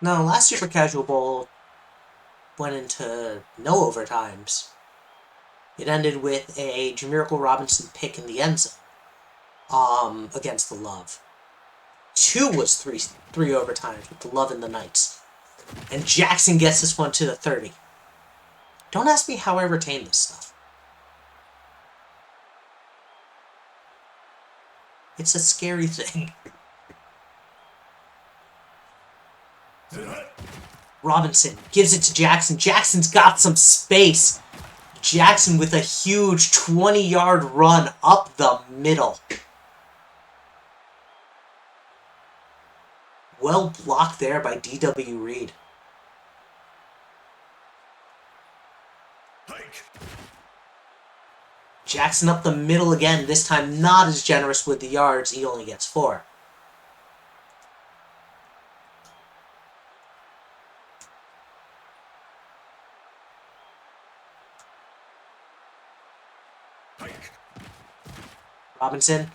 Now, last Super Casual Bowl went into no overtimes. It ended with a Jamirical Robinson pick in the end zone against the Love. 2 was three overtimes with the Love and the Knights. And Jackson gets this one to the 30. Don't ask me how I retain this stuff. It's a scary thing. Robinson gives it to Jackson. Jackson's got some space. Jackson with a huge 20-yard run up the middle. Well blocked there by D.W. Reed. Jackson up the middle again, this time not as generous with the yards. He only gets 4. Robinson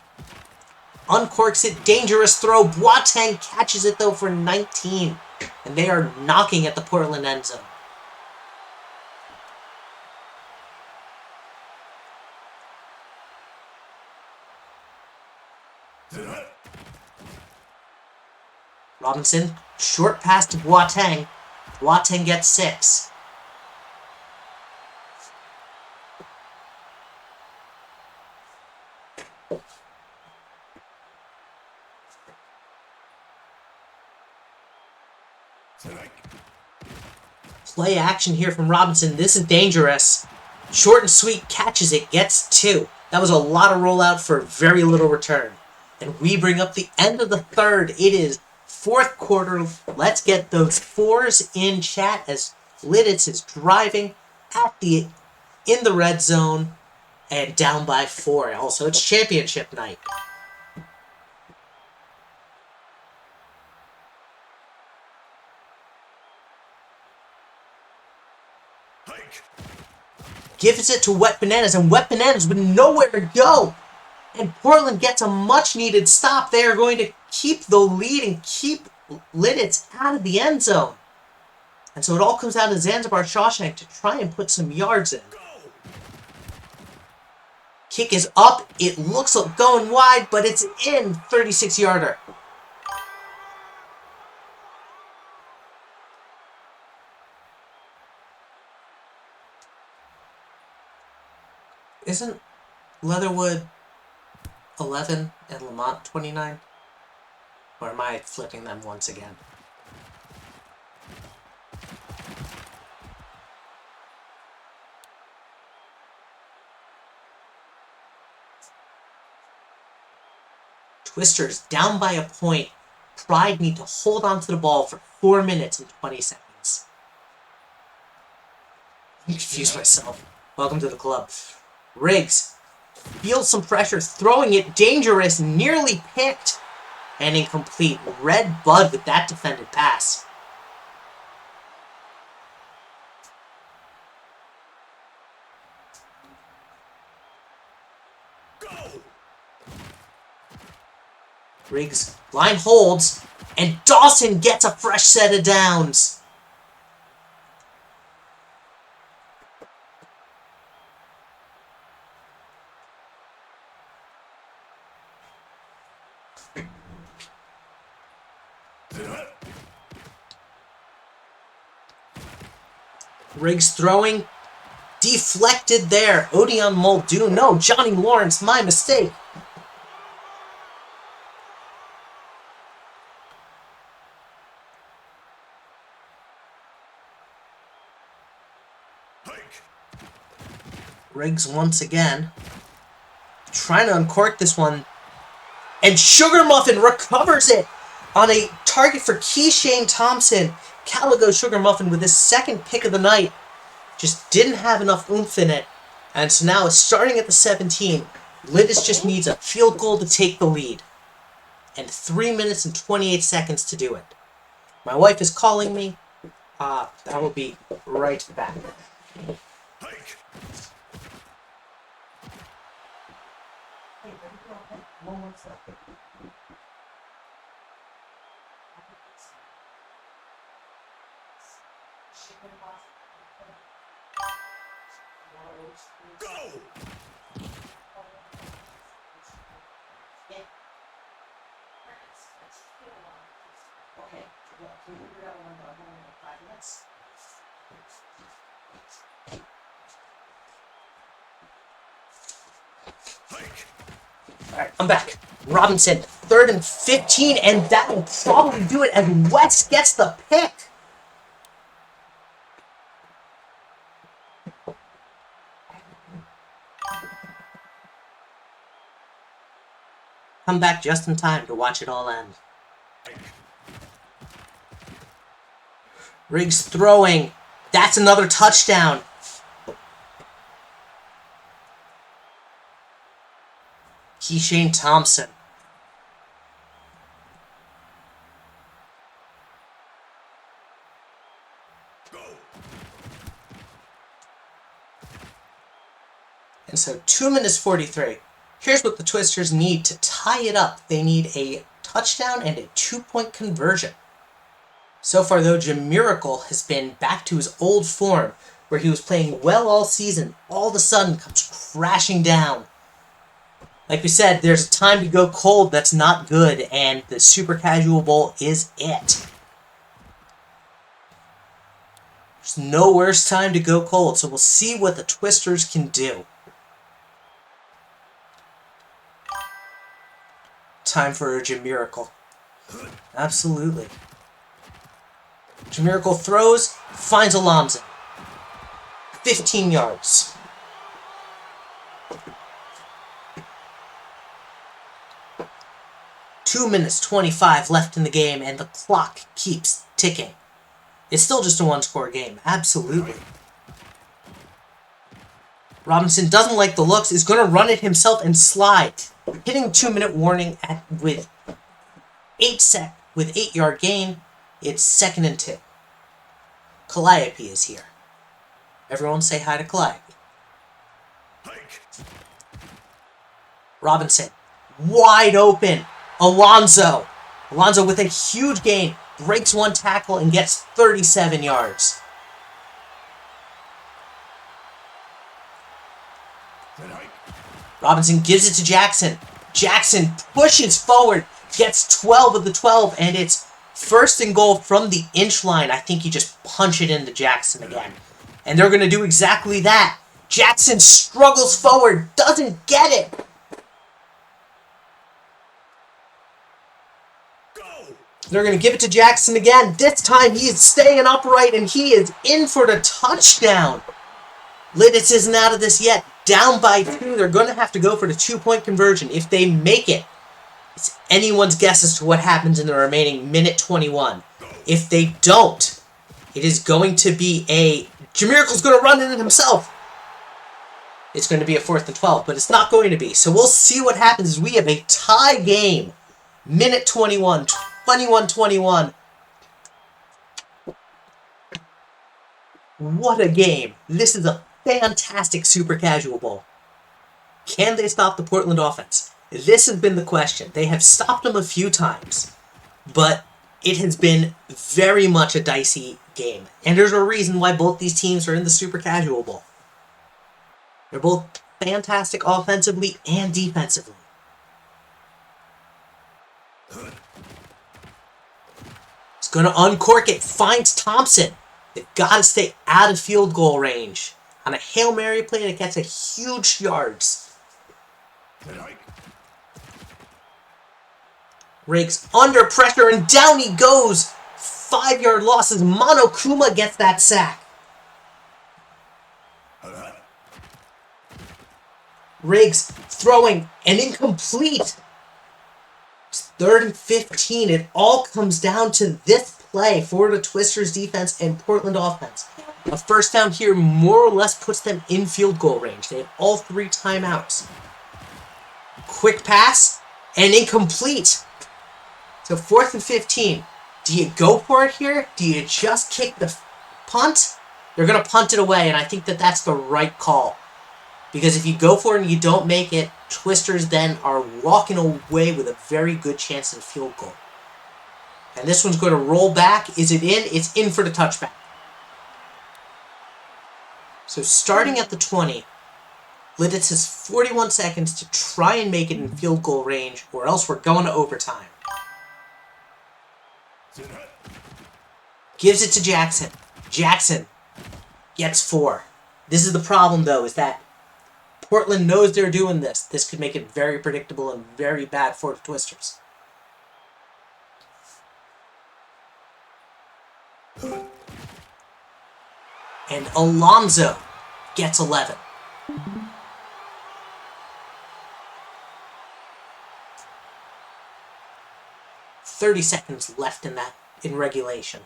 uncorks it, dangerous throw. Boateng catches it though for 19. And they are knocking at the Portland end zone. Robinson, short pass to Boateng. Boateng gets 6. Play action here from Robinson. This is dangerous. Short and sweet, catches it, gets 2. That was a lot of rollout for very little return. And we bring up the end of the 3rd. It is 4th quarter. Let's get those 4s in chat as Lidditz is driving in the red zone and down by 4. Also, it's championship night. Gives it to Wet Bananas, and Wet Bananas with nowhere to go. And Portland gets a much-needed stop. They are going to keep the lead and keep Lidditz out of the end zone. And so it all comes down to Zanzibar Shawshank to try and put some yards in. Kick is up. It looks like going wide, but it's in. 36-yarder. Isn't Leatherwood 11 and Lamont 29? Or am I flipping them once again? Twisters down by a point. Pride need to hold on to the ball for 4 minutes and 20 seconds. I'm confused myself. Welcome to the club. Riggs feels some pressure, throwing it dangerous, nearly picked, and incomplete. Red Bud with that defended pass. Riggs line holds, and Dawson gets a fresh set of downs. Riggs throwing, deflected there. Odion Muldoon, no, Johnny Lawrence, my mistake. Riggs once again, trying to uncork this one, and Sugar Muffin recovers it on a target for Keishane Thompson. Caligo Sugar Muffin with his second pick of the night. Just didn't have enough oomph in it. And so now it's starting at the 17. Lidis just needs a field goal to take the lead. And 3 minutes and 28 seconds to do it. My wife is calling me. I will be right back. Alright, I'm back. Robinson, 3rd and 15, and that will probably do it as West gets the pick. Come back just in time to watch it all end. Riggs throwing. That's another touchdown. Keishane Thompson. And so 2 minutes 43. Here's what the Twisters need to tie it up. They need a touchdown and a 2-point conversion. So far, though, Jamiracle has been back to his old form, where he was playing well all season. All of a sudden, comes crashing down. Like we said, there's a time to go cold that's not good, and the Super Casual Bowl is it. There's no worse time to go cold, so we'll see what the Twisters can do. Time for a Jamiracle. Absolutely. Jamiracle throws, finds Alonzo. 15 yards. Two minutes 25 left in the game, and the clock keeps ticking. It's still just a one-score game. Absolutely. Robinson doesn't like the looks, is going to run it himself and slide. Hitting 2-minute warning with 8-yard gain. It's 2nd and 2. Calliope is here. Everyone say hi to Calliope. Robinson, wide open. Alonzo with a huge gain, breaks one tackle and gets 37 yards. Robinson gives it to Jackson. Jackson pushes forward, gets 12 of the 12, and it's 1st and goal from the inch line. I think you just punch it into Jackson again. And they're going to do exactly that. Jackson struggles forward, doesn't get it. They're going to give it to Jackson again. This time he is staying upright and he is in for the touchdown. Lidis isn't out of this yet. Down by 2. They're going to have to go for the 2-point conversion. If they make it, it's anyone's guess as to what happens in the remaining minute 21. If they don't, it is going to be a... Jamiracle's going to run in it himself. it's going to be a 4th and 12, but it's not going to be. So we'll see what happens as we have a tie game. Minute 21, 21-21. What a game. This is a fantastic super casual bowl. Can they stop the Portland offense? This has been the question. They have stopped them a few times, but it has been very much a dicey game. And there's a reason why both these teams are in the super casual bowl. They're both fantastic offensively and defensively. He's going to uncork it. Finds Thompson. They've got to stay out of field goal range. On a Hail Mary play that gets a huge yards. Riggs under pressure and down he goes. 5-yard losses. Monokuma gets that sack. Riggs throwing and incomplete. It's 3rd and 15. It all comes down to this play for the Twisters defense and Portland offense. A first down here more or less puts them in field goal range. They have all 3 timeouts. Quick pass and incomplete. So 4th and 15. Do you go for it here? Do you just kick the punt? They're going to punt it away, and I think that that's the right call. Because if you go for it and you don't make it, Twisters then are walking away with a very good chance at a field goal. And this one's going to roll back. Is it in? It's in for the touchback. So starting at the 20, Lidditz has 41 seconds to try and make it in field goal range, or else we're going to overtime. Gives it to Jackson. Jackson gets 4. This is the problem, though, is that Portland knows they're doing this. This could make it very predictable and very bad for the Twisters. And Alonso gets 11. "30 seconds left in regulation.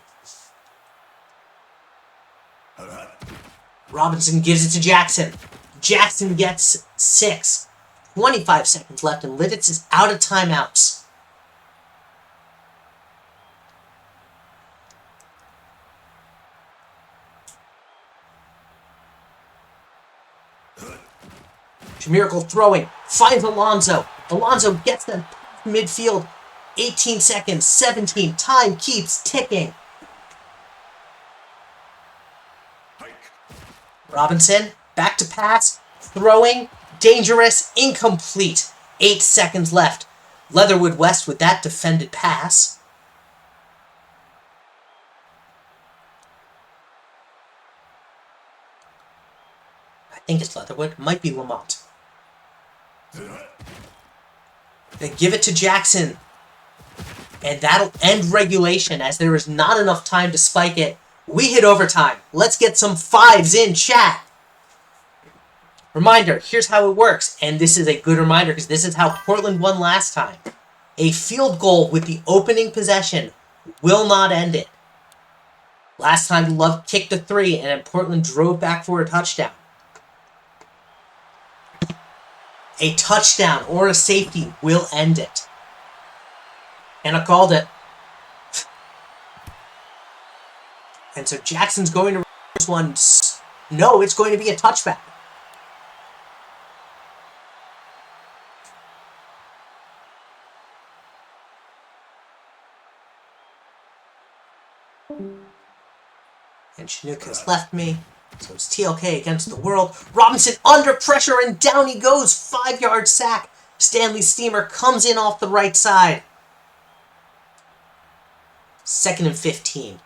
Robinson gives it to Jackson. Jackson gets 6. 25 seconds left, and Lidditz is out of timeouts. Miracle throwing. Finds Alonso. Alonso gets them midfield. 18 seconds. 17. Time keeps ticking. Robinson. Back to pass. Throwing. Dangerous. Incomplete. 8 seconds left. Leatherwood West with that defended pass. I think it's Leatherwood. Might be Lamont. They give it to Jackson. And that'll end regulation as there is not enough time to spike it. We hit overtime. Let's get some 5s in chat. Reminder, here's how it works. And this is a good reminder because this is how Portland won last time. A field goal with the opening possession will not end it. Last time Love kicked a 3 and then Portland drove back for a touchdown. A touchdown or a safety will end it. And I called it. And so Jackson's going to this one. No, it's going to be a touchback. And Chinook has left me. So it's TLK against the world. Robinson under pressure and down he goes. 5-yard sack. Stanley Steamer comes in off the right side. 2nd and 15.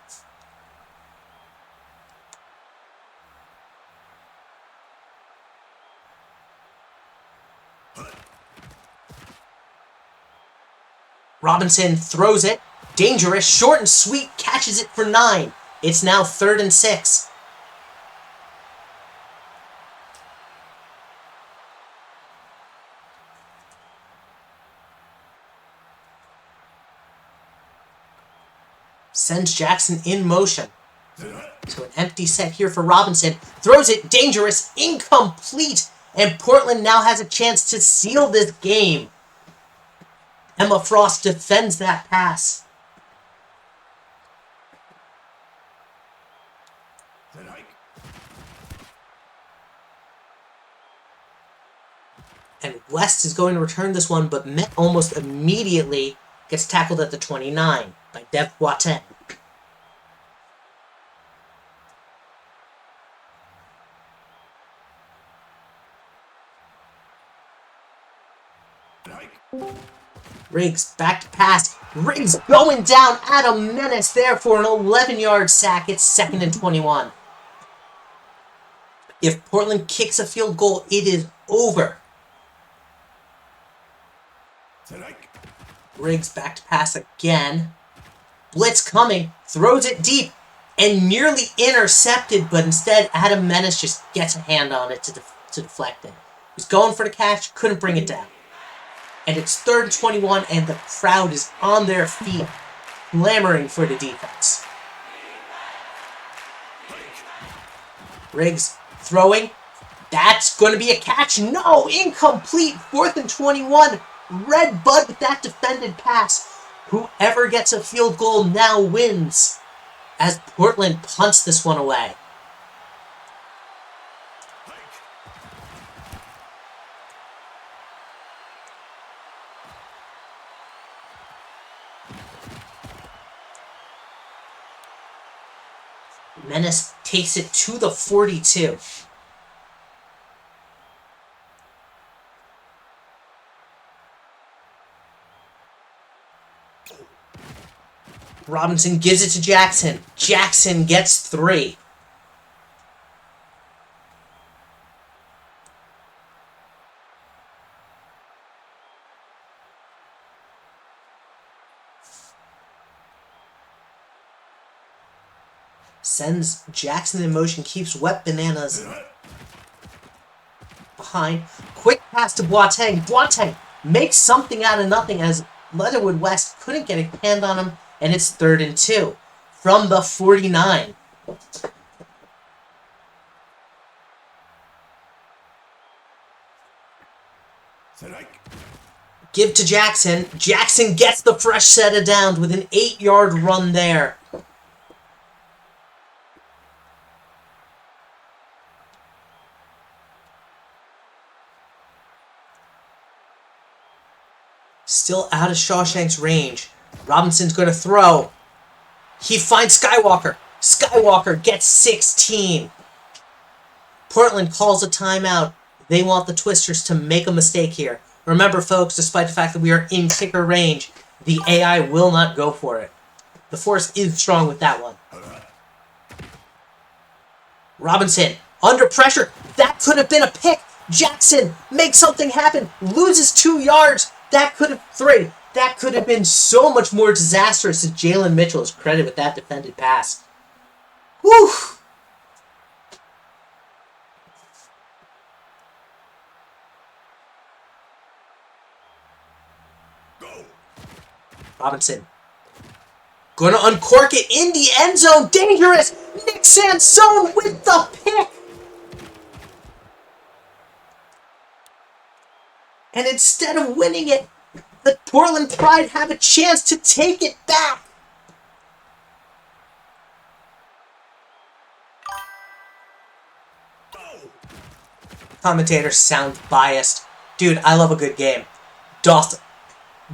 Robinson throws it. Dangerous. Short and sweet. Catches it for 9. It's now 3rd and 6. Sends Jackson in motion. So an empty set here for Robinson. Throws it. Dangerous. Incomplete. And Portland now has a chance to seal this game. Emma Frost defends that pass. And West is going to return this one, but Met almost immediately gets tackled at the 29 by Dev Boateng. Riggs back to pass. Riggs going down. Adam Menace there for an 11-yard sack. It's 2nd and 21. If Portland kicks a field goal, it is over. Riggs back to pass again. Blitz coming. Throws it deep. And nearly intercepted, but instead Adam Menace just gets a hand on it to deflect it. He's going for the catch. Couldn't bring it down. And it's 3rd and 21, and the crowd is on their feet, clamoring for the defense. Riggs throwing. That's going to be a catch. No, incomplete. 4th and 21. Red Bud with that defended pass. Whoever gets a field goal now wins, as Portland punts this one away. Menace takes it to the 42. Robinson gives it to Jackson. Jackson gets 3. Sends Jackson in motion, keeps Wet Bananas behind. Quick pass to Boateng. Boateng makes something out of nothing as Leatherwood West couldn't get a hand on him, and it's 3rd and 2 from the 49. Give to Jackson. Jackson gets the fresh set of downs with an 8-yard run there. Still out of Shawshank's range. Robinson's going to throw. He finds Skywalker. Skywalker gets 16. Portland calls a timeout. They want the Twisters to make a mistake here. Remember, folks, despite the fact that we are in kicker range, the AI will not go for it. The force is strong with that one. Robinson, under pressure. That could have been a pick. Jackson makes something happen. Loses 2 yards. That could have 3. That could have been so much more disastrous as Jalen Mitchell is credited with that defended pass. Whew. Robinson. Going to uncork it in the end zone. Dangerous. Nick Sansone with the pick. And instead of winning it, the Portland Pride have a chance to take it back. Commentators sound biased. Dude, I love a good game. Dawson.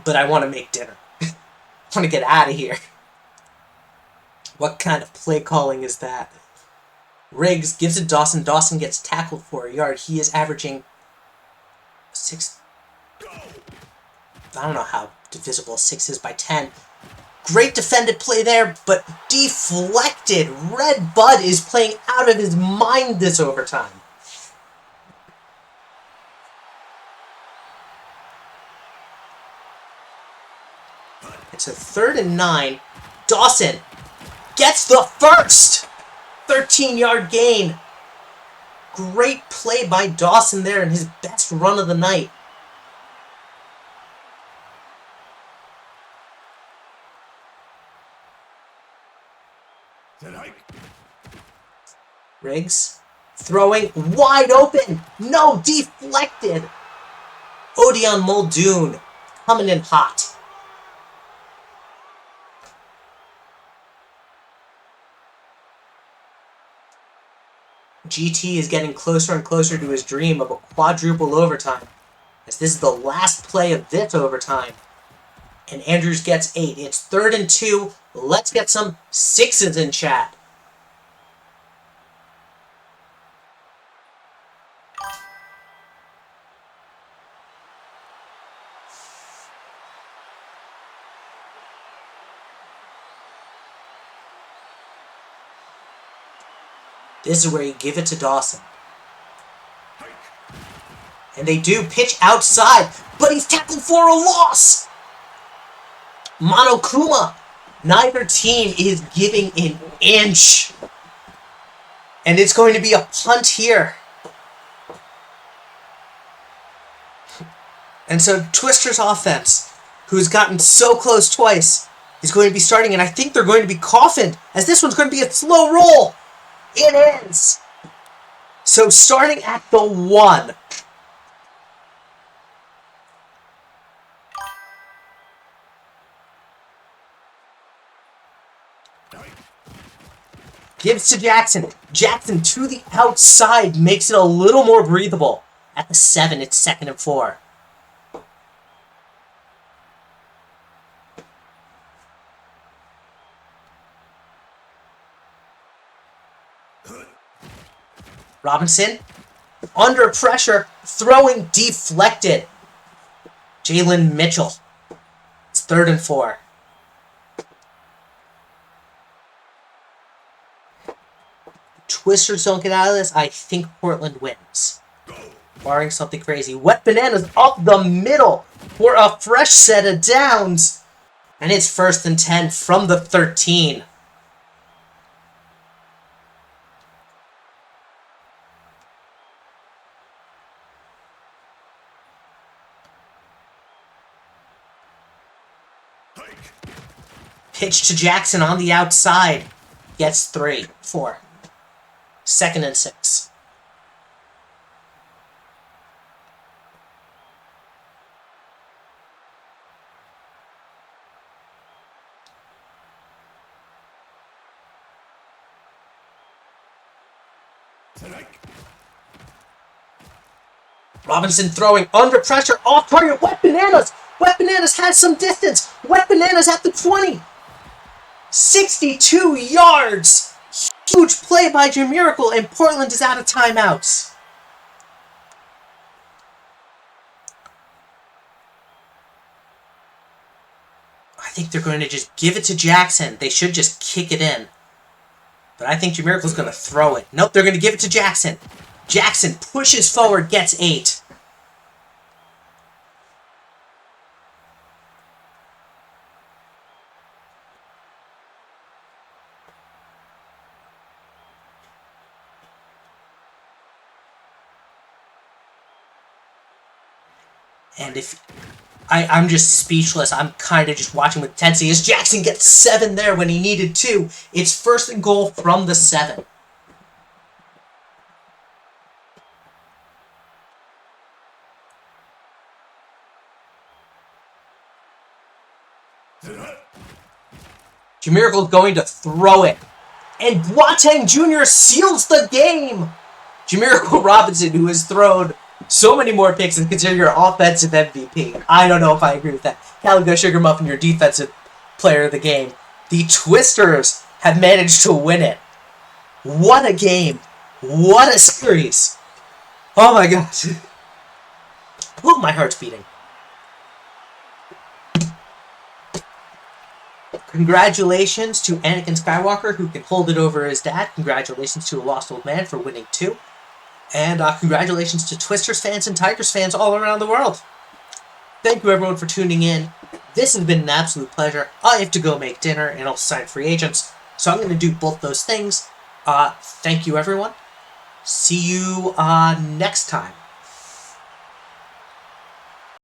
But I want to make dinner. I want to get out of here. What kind of play calling is that? Riggs gives it Dawson. Dawson gets tackled for a yard. He is averaging 6... I don't know how divisible 6 is by 10. Great defended play there, but deflected. Red Bud is playing out of his mind this overtime. It's a 3rd and 9. Dawson gets the first. 13-yard gain. Great play by Dawson there in his best run of the night. Riggs Throwing wide open. No, deflected. Odion Muldoon coming in hot. GT is getting closer and closer to his dream of a quadruple overtime, as this is the last play of this overtime. And Andrews gets 8. It's 3rd and 2. Let's get some sixes in chat. This is where you give it to Dawson. And they do pitch outside, but he's tackled for a loss. Monokuma. Neither team is giving an inch. And it's going to be a punt here. And so Twister's offense, who's gotten so close twice, is going to be starting, and I think they're going to be coffined, as this one's going to be a slow roll. It is. So starting at the 1. Gives to Jackson. Jackson to the outside makes it a little more breathable. At the 7, it's 2nd and 4. Robinson, under pressure, throwing deflected. Jalen Mitchell. It's 3rd and 4. Twisters don't get out of this. I think Portland wins. Barring something crazy. Wet Bananas up the middle for a fresh set of downs. And it's 1st and 10 from the 13. Pitch to Jackson on the outside. Gets 3, 4. 2nd and 6. Robinson throwing under pressure, off target. Wet Bananas! Wet Bananas has some distance. Wet Bananas at the 20. 62 yards. Huge play by Jamiracle, and Portland is out of timeouts. I think they're going to just give it to Jackson. They should just kick it in. But I think Jamiracle's going to throw it. Nope, they're going to give it to Jackson. Jackson pushes forward, gets 8. And if I'm just speechless. I'm kind of just watching with intensity as Jackson gets 7 there when he needed 2. It's 1st and goal from the 7. Jamiracle's going to throw it. And Boateng Jr. seals the game. Jamiracle Robinson, who has thrown so many more picks and considered your offensive MVP. I don't know if I agree with that. Calico Sugar Muffin, your defensive player of the game. The Twisters have managed to win it. What a game. What a series. Oh my gosh. Oh, my heart's beating. Congratulations to Anakin Skywalker, who can hold it over his dad. Congratulations to a lost old man for winning 2. And congratulations to Twisters fans and Tigers fans all around the world. Thank you, everyone, for tuning in. This has been an absolute pleasure. I have to go make dinner and also sign free agents, so I'm going to do both those things. Thank you, everyone. See you next time.